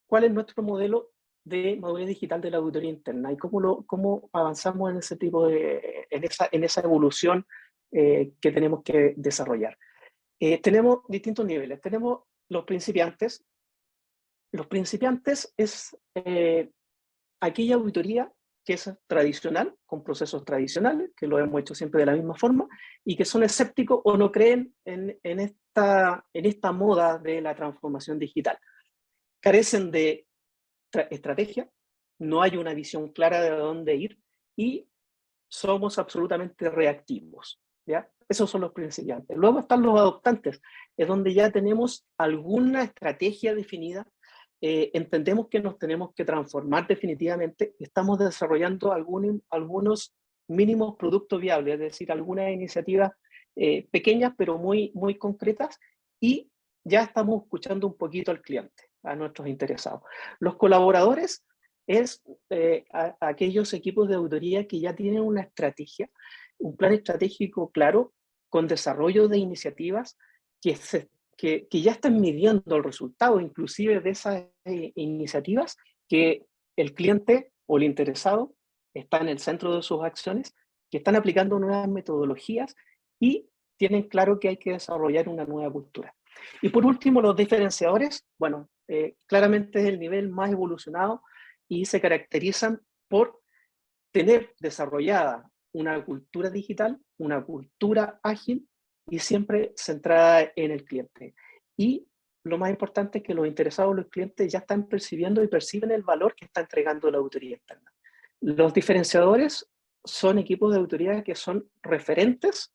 cuál es nuestro modelo de madurez digital de la auditoría interna y cómo avanzamos en ese tipo en esa evolución que tenemos que desarrollar. Tenemos distintos niveles. Tenemos los principiantes. Los principiantes es aquella auditoría que es tradicional, con procesos tradicionales, que lo hemos hecho siempre de la misma forma, y que son escépticos o no creen en esta moda de la transformación digital. Carecen de estrategia, no hay una visión clara de dónde ir, y somos absolutamente reactivos, ¿ya? Esos son los principiantes. Luego están los adoptantes, es donde ya tenemos alguna estrategia definida, entendemos que nos tenemos que transformar definitivamente, estamos desarrollando algunos mínimos productos viables, es decir, algunas iniciativas pequeñas pero muy, muy concretas, y ya estamos escuchando un poquito al cliente, a nuestros interesados. Los colaboradores es aquellos equipos de auditoría que ya tienen una estrategia, un plan estratégico claro, con desarrollo de iniciativas que ya están midiendo el resultado, inclusive de esas iniciativas, que el cliente o el interesado está en el centro de sus acciones, que están aplicando nuevas metodologías y tienen claro que hay que desarrollar una nueva cultura. Y por último, los diferenciadores, bueno, claramente es el nivel más evolucionado y se caracterizan por tener desarrollada una cultura digital, una cultura ágil y siempre centrada en el cliente. Y lo más importante es que los interesados, los clientes, ya están percibiendo y perciben el valor que está entregando la auditoría externa. Los diferenciadores son equipos de auditoría que son referentes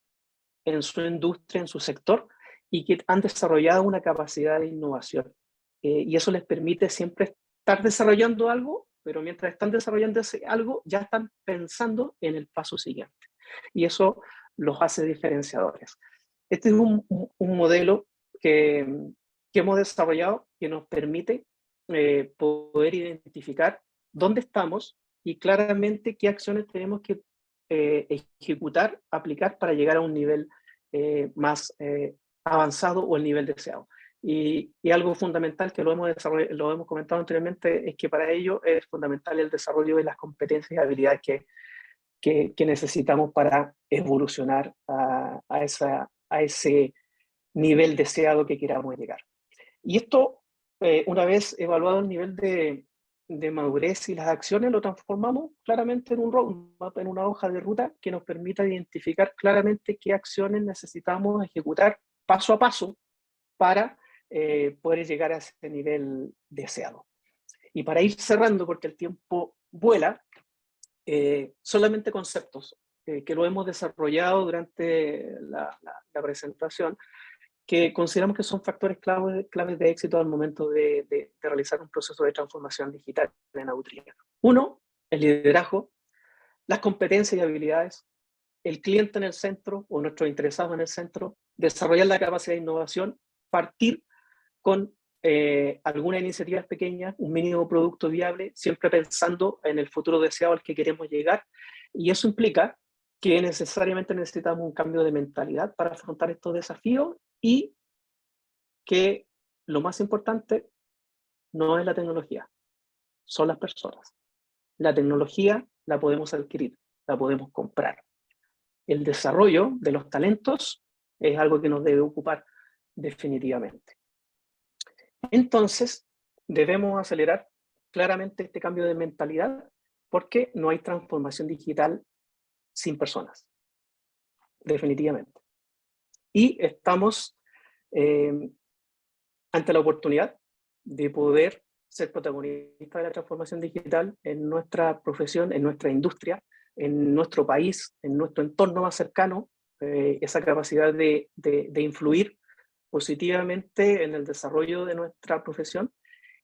en su industria, en su sector, y que han desarrollado una capacidad de innovación. Y eso les permite siempre estar desarrollando algo, pero mientras están desarrollando ese algo, ya están pensando en el paso siguiente. Y eso los hace diferenciadores. Este es un modelo que hemos desarrollado que nos permite poder identificar dónde estamos y claramente qué acciones tenemos que ejecutar, aplicar para llegar a un nivel más avanzado o el nivel deseado. Y algo fundamental que lo hemos comentado anteriormente es que para ello es fundamental el desarrollo de las competencias y habilidades que necesitamos para evolucionar a ese nivel deseado que queramos llegar. Y esto, una vez evaluado el nivel de madurez y las acciones, lo transformamos claramente en un roadmap, en una hoja de ruta que nos permita identificar claramente qué acciones necesitamos ejecutar paso a paso para poder llegar a ese nivel deseado. Y para ir cerrando, porque el tiempo vuela, solamente conceptos que lo hemos desarrollado durante la presentación, que consideramos que son factores claves de éxito al momento de realizar un proceso de transformación digital en auditoría. Uno, el liderazgo, las competencias y habilidades, el cliente en el centro o nuestros interesados en el centro, desarrollar la capacidad de innovación, partir con algunas iniciativas pequeñas, un mínimo producto viable, siempre pensando en el futuro deseado al que queremos llegar. Y eso implica que necesariamente necesitamos un cambio de mentalidad para afrontar estos desafíos y que lo más importante no es la tecnología, son las personas. La tecnología la podemos adquirir, la podemos comprar. El desarrollo de los talentos es algo que nos debe ocupar definitivamente. Entonces, debemos acelerar claramente este cambio de mentalidad porque no hay transformación digital sin personas, definitivamente. Y estamos ante la oportunidad de poder ser protagonistas de la transformación digital en nuestra profesión, en nuestra industria, en nuestro país, en nuestro entorno más cercano, esa capacidad de influir positivamente en el desarrollo de nuestra profesión.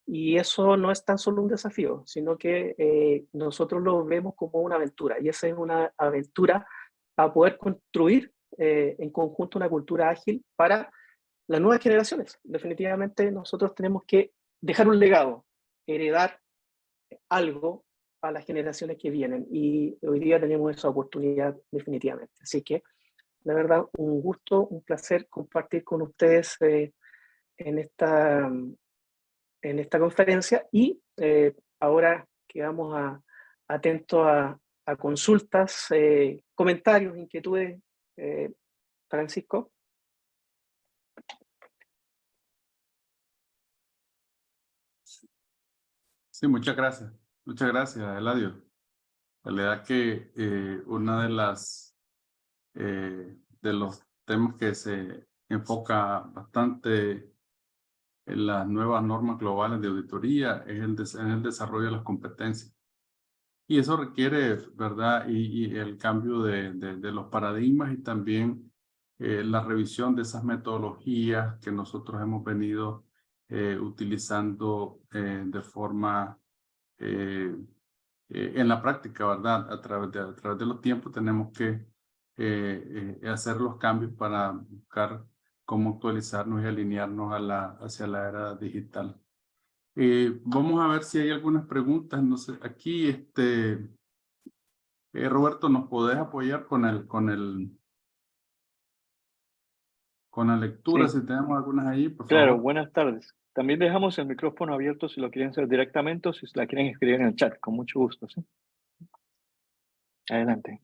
Y eso no es tan solo un desafío, sino que nosotros lo vemos como una aventura. Y esa es una aventura a poder construir en conjunto una cultura ágil para las nuevas generaciones. Definitivamente nosotros tenemos que dejar un legado, heredar algo a las generaciones que vienen. Y hoy día tenemos esa oportunidad definitivamente. Así que, la verdad, un gusto, un placer compartir con ustedes en esta conferencia y ahora quedamos atentos a consultas, comentarios, inquietudes. Francisco. Sí, muchas gracias. Muchas gracias, Eladio. La verdad que una de los temas que se enfoca bastante en las nuevas normas globales de auditoría es el desarrollo de las competencias. Y eso requiere, ¿verdad? Y el cambio de los paradigmas y también la revisión de esas metodologías que nosotros hemos venido utilizando de forma en la práctica, ¿verdad? A través de los tiempos tenemos que hacer los cambios para buscar cómo actualizarnos y alinearnos hacia la era digital. Vamos a ver si hay algunas preguntas. No sé, aquí, Roberto, ¿nos podés apoyar con la lectura? Sí, Si tenemos algunas ahí, por claro, favor. buenas tardes. También dejamos el micrófono abierto si lo quieren hacer directamente o si la quieren escribir en el chat, con mucho gusto, ¿sí? Adelante.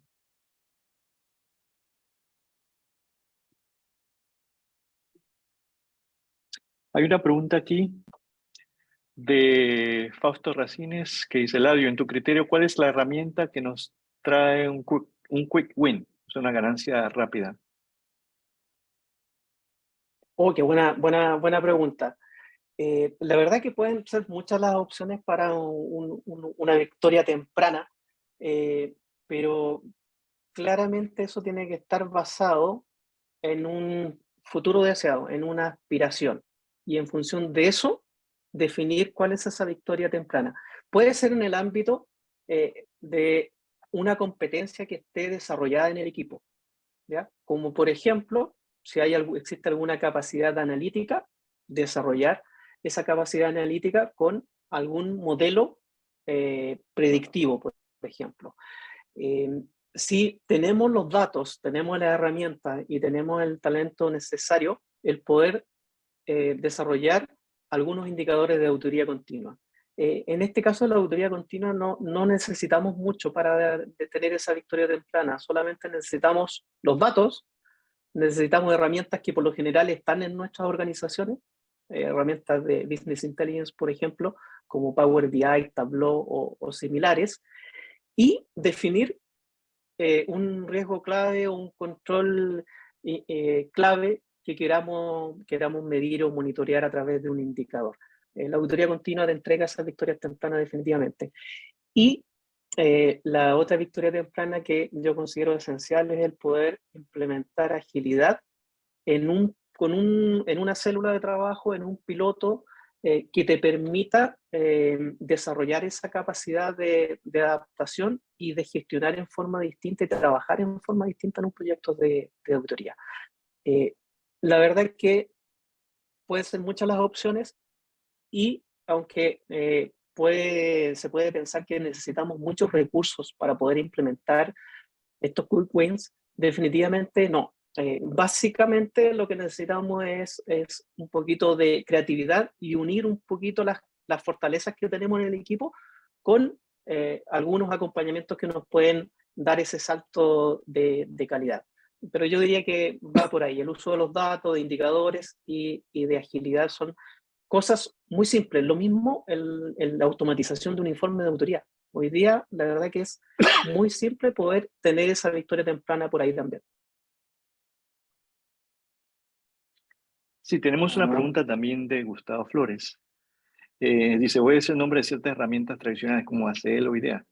Hay una pregunta aquí de Fausto Racines que dice, Eladio, en tu criterio, ¿cuál es la herramienta que nos trae un quick win? Es una ganancia rápida. Oh, qué buena pregunta. La verdad que pueden ser muchas las opciones para una victoria temprana, pero claramente eso tiene que estar basado en un futuro deseado, en una aspiración. Y en función de eso, definir cuál es esa victoria temprana. Puede ser en el ámbito de una competencia que esté desarrollada en el equipo, ¿ya? Como por ejemplo, si existe alguna capacidad analítica, desarrollar esa capacidad analítica con algún modelo predictivo, por ejemplo. Si tenemos los datos, tenemos las herramientas y tenemos el talento necesario, el poder desarrollar algunos indicadores de auditoría continua. En este caso, la auditoría continua no necesitamos mucho para tener esa victoria temprana, solamente necesitamos los datos necesitamos herramientas que por lo general están en nuestras organizaciones, herramientas de Business Intelligence, por ejemplo, como Power BI, Tableau o similares, y definir un riesgo clave o un control clave que queramos medir o monitorear a través de un indicador. La auditoría continua te entrega esas victorias tempranas definitivamente. Y la otra victoria temprana que yo considero esencial es el poder implementar agilidad en una célula de trabajo, en un piloto que te permita desarrollar esa capacidad de adaptación y de gestionar en forma distinta y trabajar en forma distinta en un proyecto de auditoría. La verdad es que pueden ser muchas las opciones y aunque se puede pensar que necesitamos muchos recursos para poder implementar estos quick wins, definitivamente no. Básicamente lo que necesitamos es un poquito de creatividad y unir un poquito las fortalezas que tenemos en el equipo con algunos acompañamientos que nos pueden dar ese salto de calidad. Pero yo diría que va por ahí. El uso de los datos, de indicadores y de agilidad son cosas muy simples. Lo mismo la automatización de un informe de auditoría. Hoy día, la verdad que es muy simple poder tener esa victoria temprana por ahí también. Sí, tenemos una pregunta también de Gustavo Flores. Dice, voy a decir el nombre de ciertas herramientas tradicionales como ACL o IDEA.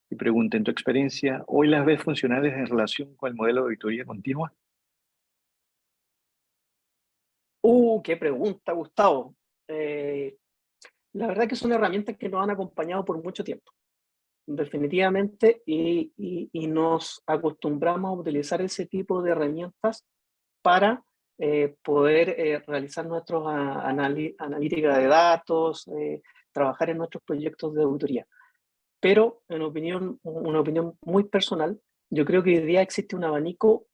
Y pregunta, en tu experiencia, ¿hoy las ves funcionales en relación con el modelo de auditoría continua? Qué pregunta, Gustavo. La verdad que son herramientas que nos han acompañado por mucho tiempo, definitivamente, y nos acostumbramos a utilizar ese tipo de herramientas para poder realizar nuestras analíticas de datos, trabajar en nuestros proyectos de auditoría. Pero, una opinión muy personal, yo creo que hoy día existe un abanico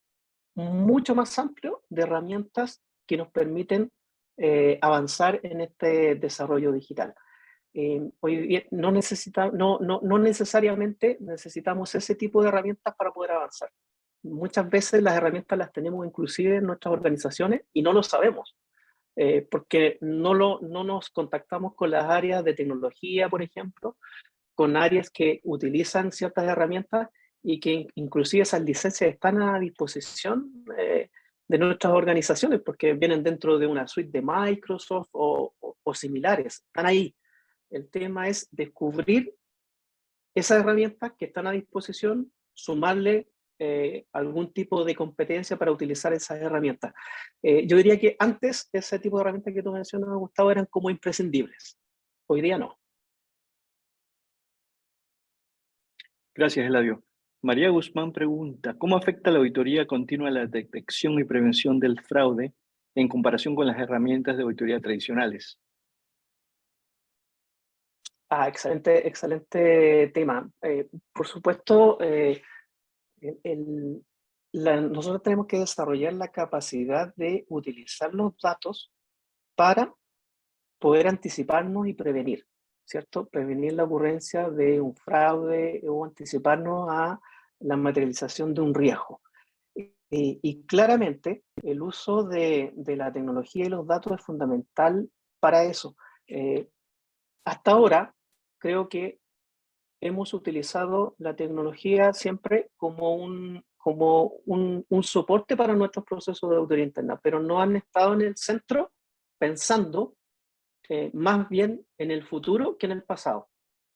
mucho más amplio de herramientas que nos permiten avanzar en este desarrollo digital. Hoy día no necesariamente necesitamos ese tipo de herramientas para poder avanzar. Muchas veces las herramientas las tenemos inclusive en nuestras organizaciones y no lo sabemos, porque no nos contactamos con las áreas de tecnología, por ejemplo, con áreas que utilizan ciertas herramientas y que inclusive esas licencias están a disposición de nuestras organizaciones porque vienen dentro de una suite de Microsoft o similares, están ahí. El tema es descubrir esas herramientas que están a disposición, sumarle algún tipo de competencia para utilizar esas herramientas. Yo diría que antes ese tipo de herramientas que tú mencionas, Gustavo, eran como imprescindibles. Hoy día no. Gracias, Eladio. María Guzmán pregunta, ¿cómo afecta la auditoría continua a la detección y prevención del fraude en comparación con las herramientas de auditoría tradicionales? Excelente tema. Por supuesto, nosotros tenemos que desarrollar la capacidad de utilizar los datos para poder anticiparnos y prevenir, ¿cierto? Prevenir la ocurrencia de un fraude o anticiparnos a la materialización de un riesgo. Y claramente el uso de la tecnología y los datos es fundamental para eso. Hasta ahora, creo que hemos utilizado la tecnología siempre como un soporte para nuestros procesos de auditoría interna, pero no han estado en el centro pensando más bien en el futuro que en el pasado.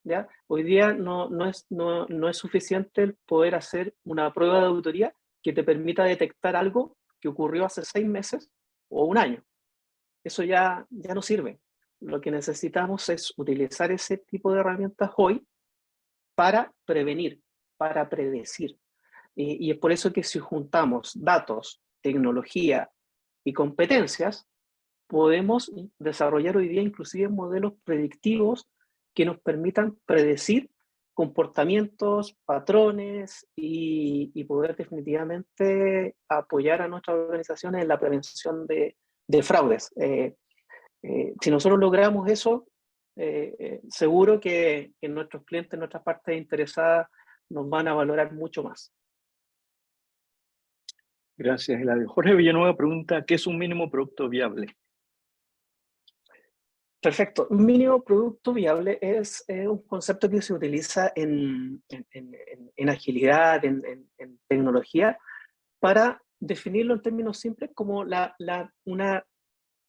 ¿Ya? Hoy día no es suficiente el poder hacer una prueba de auditoría que te permita detectar algo que ocurrió hace 6 meses o un año. Eso ya no sirve. Lo que necesitamos es utilizar ese tipo de herramientas hoy para prevenir, para predecir. Y es por eso que si juntamos datos, tecnología y competencias, podemos desarrollar hoy día inclusive modelos predictivos que nos permitan predecir comportamientos, patrones y poder definitivamente apoyar a nuestras organizaciones en la prevención de fraudes. Si nosotros logramos eso, seguro que nuestros clientes, nuestras partes interesadas, nos van a valorar mucho más. Gracias, Eladio. Jorge Villanueva pregunta, ¿qué es un mínimo producto viable? Perfecto. Mínimo producto viable es un concepto que se utiliza en agilidad, en tecnología, para definirlo en términos simples como una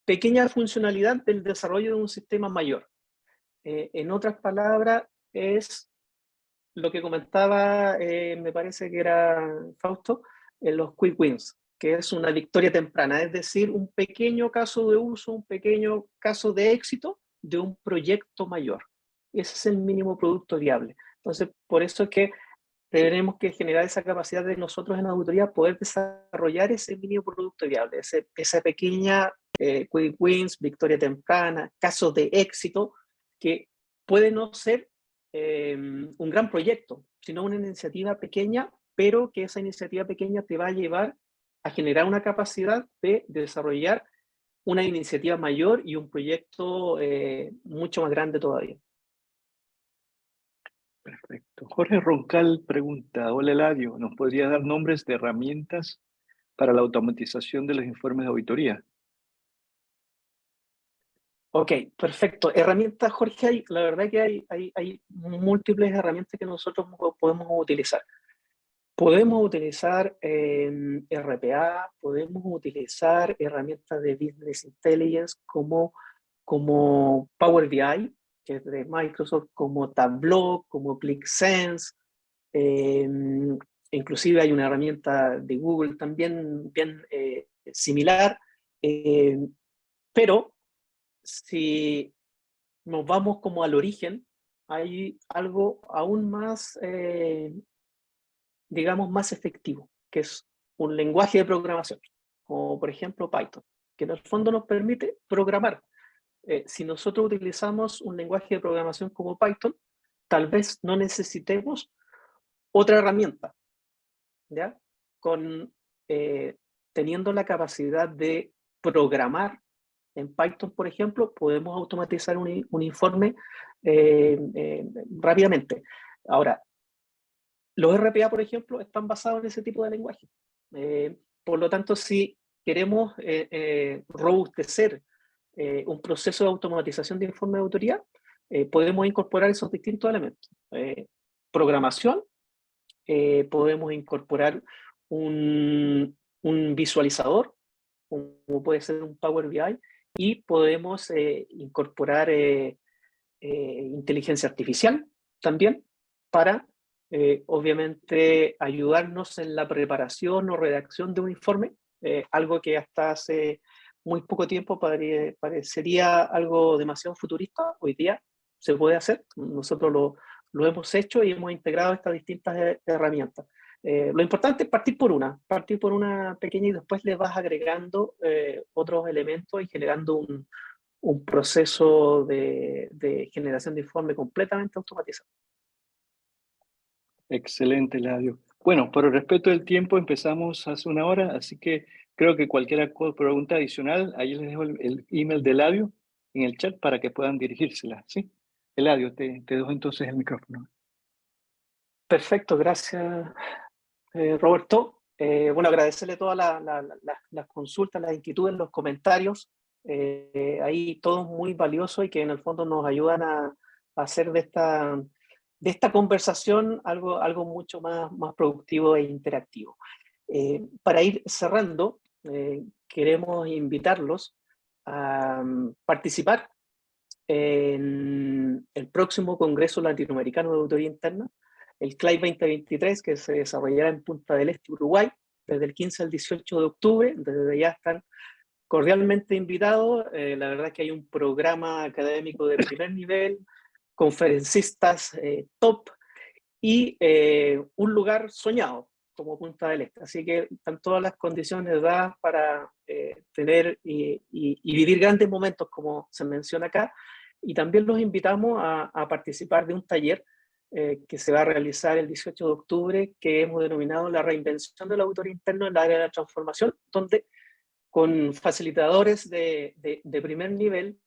pequeña funcionalidad del desarrollo de un sistema mayor. En otras palabras, es lo que comentaba, me parece que era Fausto, en los quick wins, que es una victoria temprana, es decir, un pequeño caso de uso, un pequeño caso de éxito de un proyecto mayor. Ese es el mínimo producto viable. Entonces, por eso es que tenemos que generar esa capacidad de nosotros en auditoría poder desarrollar ese mínimo producto viable, esa pequeña quick wins, victoria temprana, casos de éxito, que puede no ser un gran proyecto, sino una iniciativa pequeña, pero que esa iniciativa pequeña te va a llevar a generar una capacidad de desarrollar una iniciativa mayor y un proyecto mucho más grande todavía. Perfecto. Jorge Roncal pregunta, hola Eladio, ¿nos podría dar nombres de herramientas para la automatización de los informes de auditoría? Ok, perfecto. Herramientas, Jorge, la verdad que hay múltiples herramientas que nosotros podemos utilizar. Podemos utilizar RPA, podemos utilizar herramientas de Business Intelligence como Power BI, que es de Microsoft, como Tableau, como ClickSense. Inclusive hay una herramienta de Google también bien similar. Pero si nos vamos como al origen, hay algo aún más, digamos, más efectivo, que es un lenguaje de programación, como por ejemplo Python, que en el fondo nos permite programar. Si nosotros utilizamos un lenguaje de programación como Python, tal vez no necesitemos otra herramienta, ¿ya? Teniendo la capacidad de programar en Python, por ejemplo, podemos automatizar un informe rápidamente. Ahora, los RPA, por ejemplo, están basados en ese tipo de lenguaje. Por lo tanto, si queremos robustecer un proceso de automatización de informe de auditoría, podemos incorporar esos distintos elementos. Programación, podemos incorporar un visualizador, como puede ser un Power BI, y podemos incorporar inteligencia artificial también para, obviamente, ayudarnos en la preparación o redacción de un informe, algo que hasta hace muy poco tiempo parecería algo demasiado futurista. Hoy día se puede hacer, nosotros lo hemos hecho y hemos integrado estas distintas herramientas. Lo importante es partir por una pequeña y después le vas agregando otros elementos y generando un proceso de generación de informe completamente automatizado. Excelente, Eladio. Bueno, por el respeto del tiempo empezamos hace una hora, así que creo que cualquier pregunta adicional, ahí les dejo el email de Eladio en el chat para que puedan dirigírsela, ¿sí? Eladio, te dejo entonces el micrófono. Perfecto, gracias, Roberto. Bueno, agradecerle todas las consultas, las inquietudes, los comentarios. Ahí todo muy valioso y que en el fondo nos ayudan a hacer de esta conversación algo mucho más productivo e interactivo. Para ir cerrando, queremos invitarlos a participar en el próximo Congreso Latinoamericano de Auditoría Interna, el CLAI 2023, que se desarrollará en Punta del Este, Uruguay, desde el 15 al 18 de octubre. Desde ya están cordialmente invitados. La verdad es que hay un programa académico de primer nivel, conferencistas top y un lugar soñado como Punta del Este. Así que están todas las condiciones dadas para tener y vivir grandes momentos, como se menciona acá. Y también los invitamos a participar de un taller que se va a realizar el 18 de octubre, que hemos denominado la reinvención del auditor interno en el área de la transformación, donde con facilitadores de primer nivel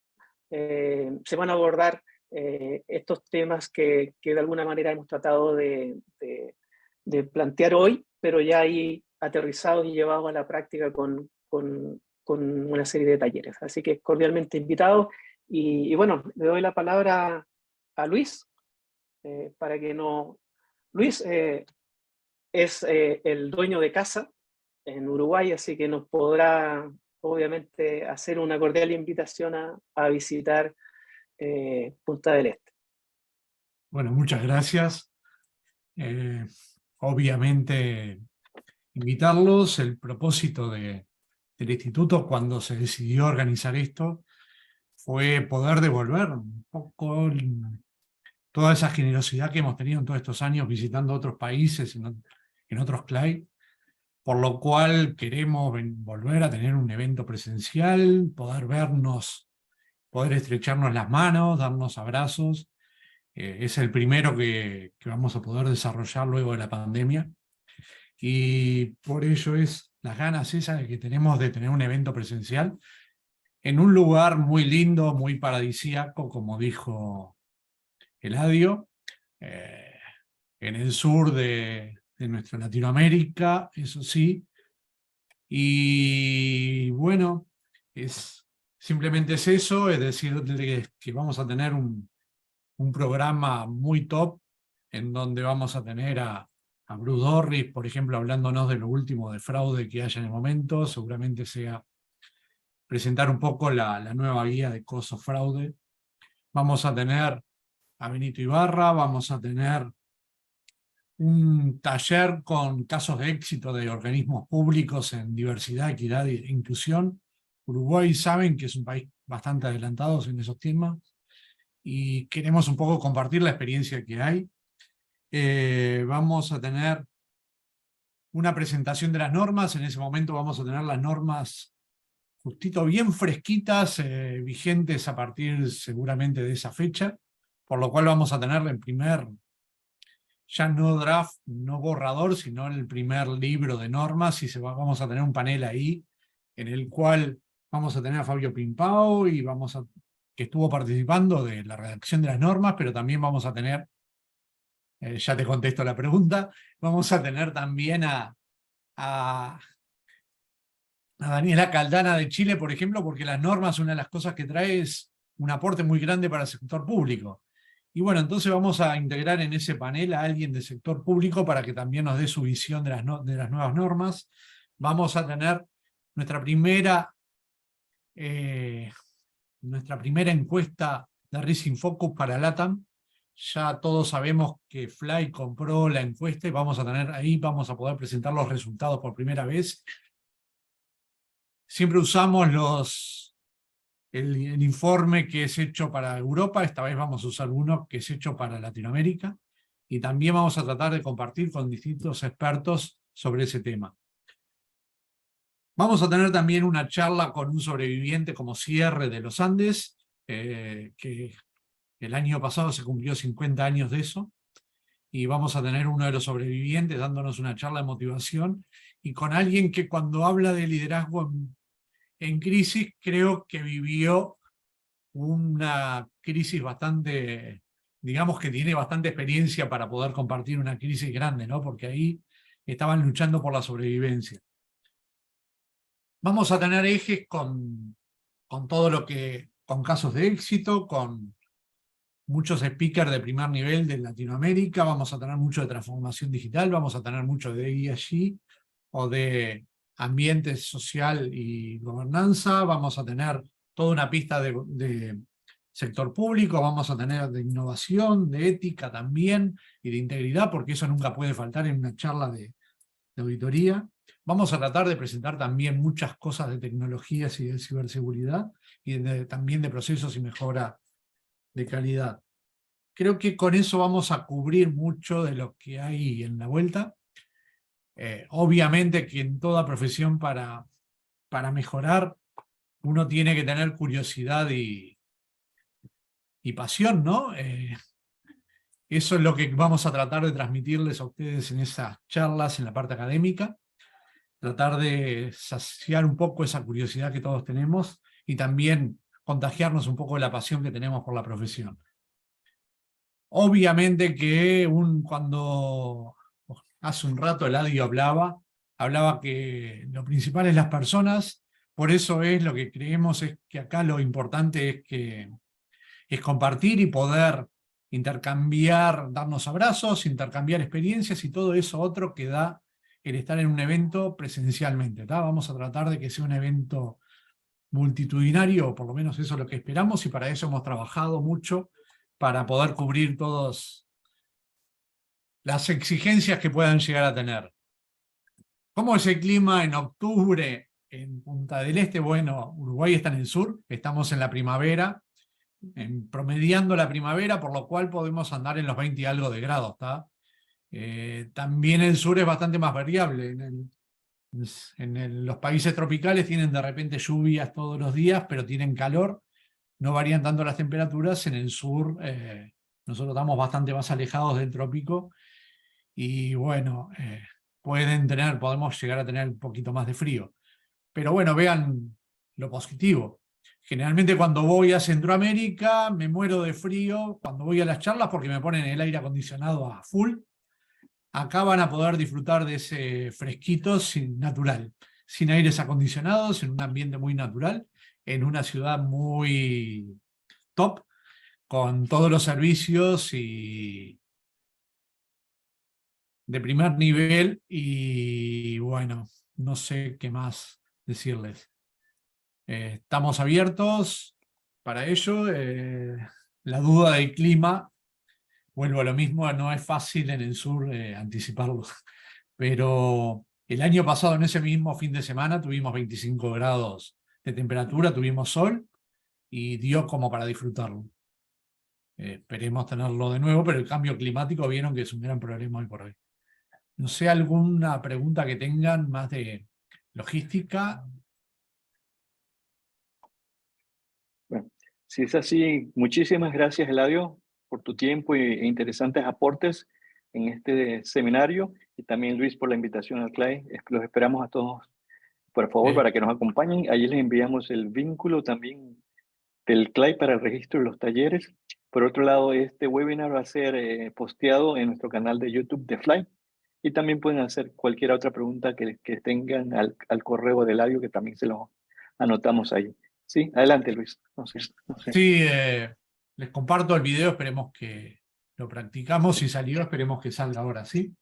se van a abordar estos temas que de alguna manera hemos tratado de plantear hoy, pero ya hay aterrizados y llevados a la práctica con una serie de talleres. Así que cordialmente invitados. Y bueno, le doy la palabra a Luis, para que no... Luis es el dueño de casa en Uruguay, así que nos podrá obviamente hacer una cordial invitación a visitar Punta del Este. Bueno, muchas gracias. Obviamente, invitarlos. El propósito del instituto cuando se decidió organizar esto fue poder devolver un poco toda esa generosidad que hemos tenido en todos estos años visitando otros países, en otros CLAI, por lo cual queremos volver a tener un evento presencial, poder vernos, poder estrecharnos las manos, darnos abrazos. Es el primero que vamos a poder desarrollar luego de la pandemia. Y por ello es las ganas esas que tenemos de tener un evento presencial en un lugar muy lindo, muy paradisíaco, como dijo Eladio, en el sur de nuestra Latinoamérica, eso sí. Y bueno, simplemente es eso, es decir, que vamos a tener un programa muy top, en donde vamos a tener a Bruce Dorris, por ejemplo, hablándonos de lo último de fraude que haya en el momento. Seguramente sea presentar un poco la nueva guía de Coso Fraude. Vamos a tener a Benito Ibarra, vamos a tener un taller con casos de éxito de organismos públicos en diversidad, equidad e inclusión. Uruguay saben que es un país bastante adelantado en esos temas y queremos un poco compartir la experiencia que hay. Vamos a tener una presentación de las normas. En ese momento vamos a tener las normas justito bien fresquitas, vigentes a partir seguramente de esa fecha, por lo cual vamos a tener el primer, ya no draft, no borrador, sino el primer libro de normas, y vamos a tener un panel ahí en el cual vamos a tener a Fabio Pimpao, que estuvo participando de la redacción de las normas, pero también vamos a tener, ya te contesto la pregunta, vamos a tener también a Daniela Caldana de Chile, por ejemplo, porque las normas, una de las cosas que trae es un aporte muy grande para el sector público. Y bueno, entonces vamos a integrar en ese panel a alguien del sector público para que también nos dé su visión de las nuevas normas. Vamos a tener nuestra primera encuesta de Rising Focus para LATAM. Ya todos sabemos que Fly compró la encuesta y vamos a poder presentar los resultados por primera vez. Siempre usamos el informe que es hecho para Europa, esta vez vamos a usar uno que es hecho para Latinoamérica, y también vamos a tratar de compartir con distintos expertos sobre ese tema. Vamos a tener también una charla con un sobreviviente como cierre de los Andes, que el año pasado se cumplió 50 años de eso, y vamos a tener uno de los sobrevivientes dándonos una charla de motivación, y con alguien que cuando habla de liderazgo en crisis, creo que vivió una crisis bastante, digamos que tiene bastante experiencia para poder compartir una crisis grande, ¿no? Porque ahí estaban luchando por la sobrevivencia. Vamos a tener ejes con todo lo que, con casos de éxito, con muchos speakers de primer nivel de Latinoamérica, vamos a tener mucho de transformación digital, vamos a tener mucho de ESG o de ambiente social y gobernanza, vamos a tener toda una pista de sector público, vamos a tener de innovación, de ética también, y de integridad, porque eso nunca puede faltar en una charla de auditoría. Vamos a tratar de presentar también muchas cosas de tecnologías y de ciberseguridad, y también de procesos y mejora de calidad. Creo que con eso vamos a cubrir mucho de lo que hay en la vuelta. Obviamente que en toda profesión para mejorar uno tiene que tener curiosidad y pasión, ¿no? Eso es lo que vamos a tratar de transmitirles a ustedes en esas charlas, en la parte académica. Tratar de saciar un poco esa curiosidad que todos tenemos y también contagiarnos un poco de la pasión que tenemos por la profesión. Obviamente que cuando hace un rato Eladio hablaba hablaba que lo principal es las personas, por eso es lo que creemos es que acá lo importante es compartir y poder intercambiar, darnos abrazos, intercambiar experiencias y todo eso otro que da el estar en un evento presencialmente. ¿tá? Vamos a tratar de que sea un evento multitudinario, o por lo menos eso es lo que esperamos, y para eso hemos trabajado mucho para poder cubrir todas las exigencias que puedan llegar a tener. ¿Cómo es el clima en octubre en Punta del Este? Bueno, Uruguay está en el sur, estamos en la primavera, promediando la primavera, por lo cual podemos andar en los 20 y algo de grados. También el sur es bastante más variable. Los países tropicales tienen de repente lluvias todos los días, pero tienen calor, no varían tanto las temperaturas. En el sur nosotros estamos bastante más alejados del trópico y bueno, podemos llegar a tener un poquito más de frío. Pero bueno, vean lo positivo. Generalmente cuando voy a Centroamérica me muero de frío cuando voy a las charlas porque me ponen el aire acondicionado a full. Acá van a poder disfrutar de ese fresquito natural, sin aires acondicionados, en un ambiente muy natural, en una ciudad muy top, con todos los servicios y de primer nivel. Y bueno, no sé qué más decirles. Estamos abiertos para ello. La duda del clima, vuelvo a lo mismo, no es fácil en el sur anticiparlo. Pero el año pasado, en ese mismo fin de semana, tuvimos 25 grados de temperatura, tuvimos sol y dio como para disfrutarlo. Esperemos tenerlo de nuevo, pero el cambio climático vieron que es un gran problema hoy por hoy. No sé, alguna pregunta que tengan más de logística. Bueno, si es así, muchísimas gracias, Eladio, por tu tiempo e interesantes aportes en este seminario, y también Luis por la invitación al CLAI. Los esperamos a todos, por favor, para que nos acompañen. Allí les enviamos el vínculo también del CLAI para el registro de los talleres. Por otro lado, este webinar va a ser posteado en nuestro canal de YouTube de FLAI, y también pueden hacer cualquier otra pregunta que tengan al correo de Eladio, que también se lo anotamos ahí. Sí, adelante, Luis. No sé. Sí, les comparto el video, esperemos que lo practicamos. Si salió, esperemos que salga ahora, ¿sí?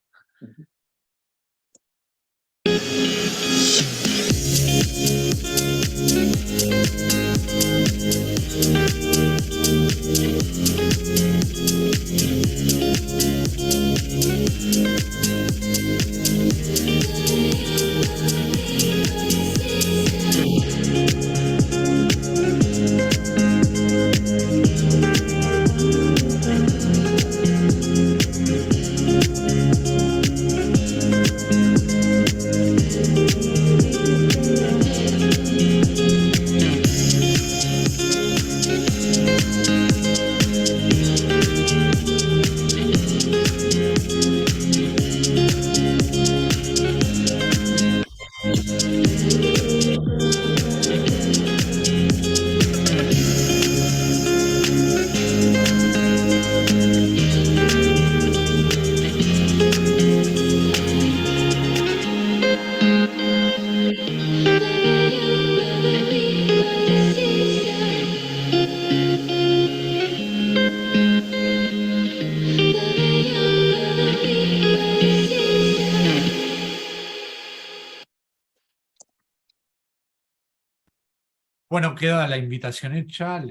Bueno, queda la invitación hecha.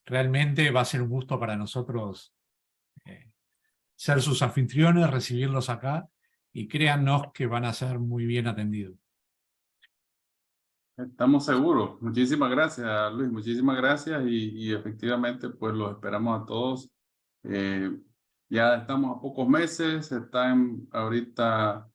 Realmente va a ser un gusto para nosotros ser sus anfitriones, recibirlos acá, y créannos que van a ser muy bien atendidos. Estamos seguros. Muchísimas gracias, Luis. Muchísimas gracias y efectivamente pues los esperamos a todos. Ya estamos a pocos meses, están ahorita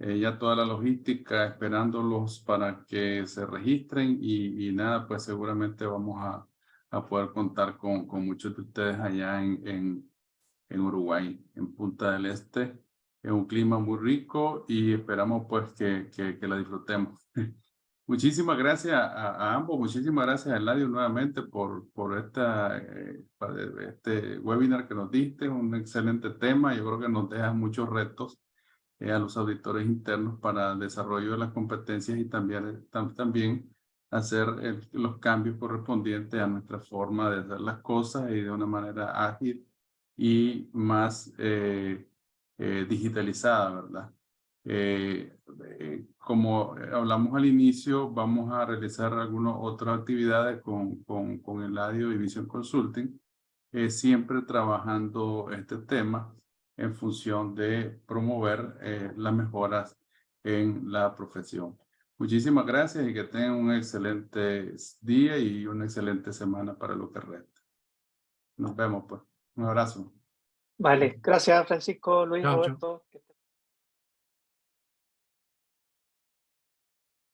ya toda la logística esperándolos para que se registren y nada, pues seguramente vamos a poder contar con muchos de ustedes allá en Uruguay, en Punta del Este. Es un clima muy rico y esperamos pues que la disfrutemos. Muchísimas gracias a ambos, muchísimas gracias a Eladio nuevamente por este webinar que nos diste, un excelente tema. Yo creo que nos deja muchos retos a los auditores internos para el desarrollo de las competencias y también hacer los cambios correspondientes a nuestra forma de hacer las cosas y de una manera ágil y más digitalizada, ¿verdad? Como hablamos al inicio, vamos a realizar algunas otras actividades con Eladio y Vision Consulting, siempre trabajando este tema en función de promover las mejoras en la profesión. Muchísimas gracias y que tengan un excelente día y una excelente semana para lo que resta. Nos vemos, pues. Un abrazo. Vale, gracias Francisco, Luis, Chao, chao. Roberto. Que estén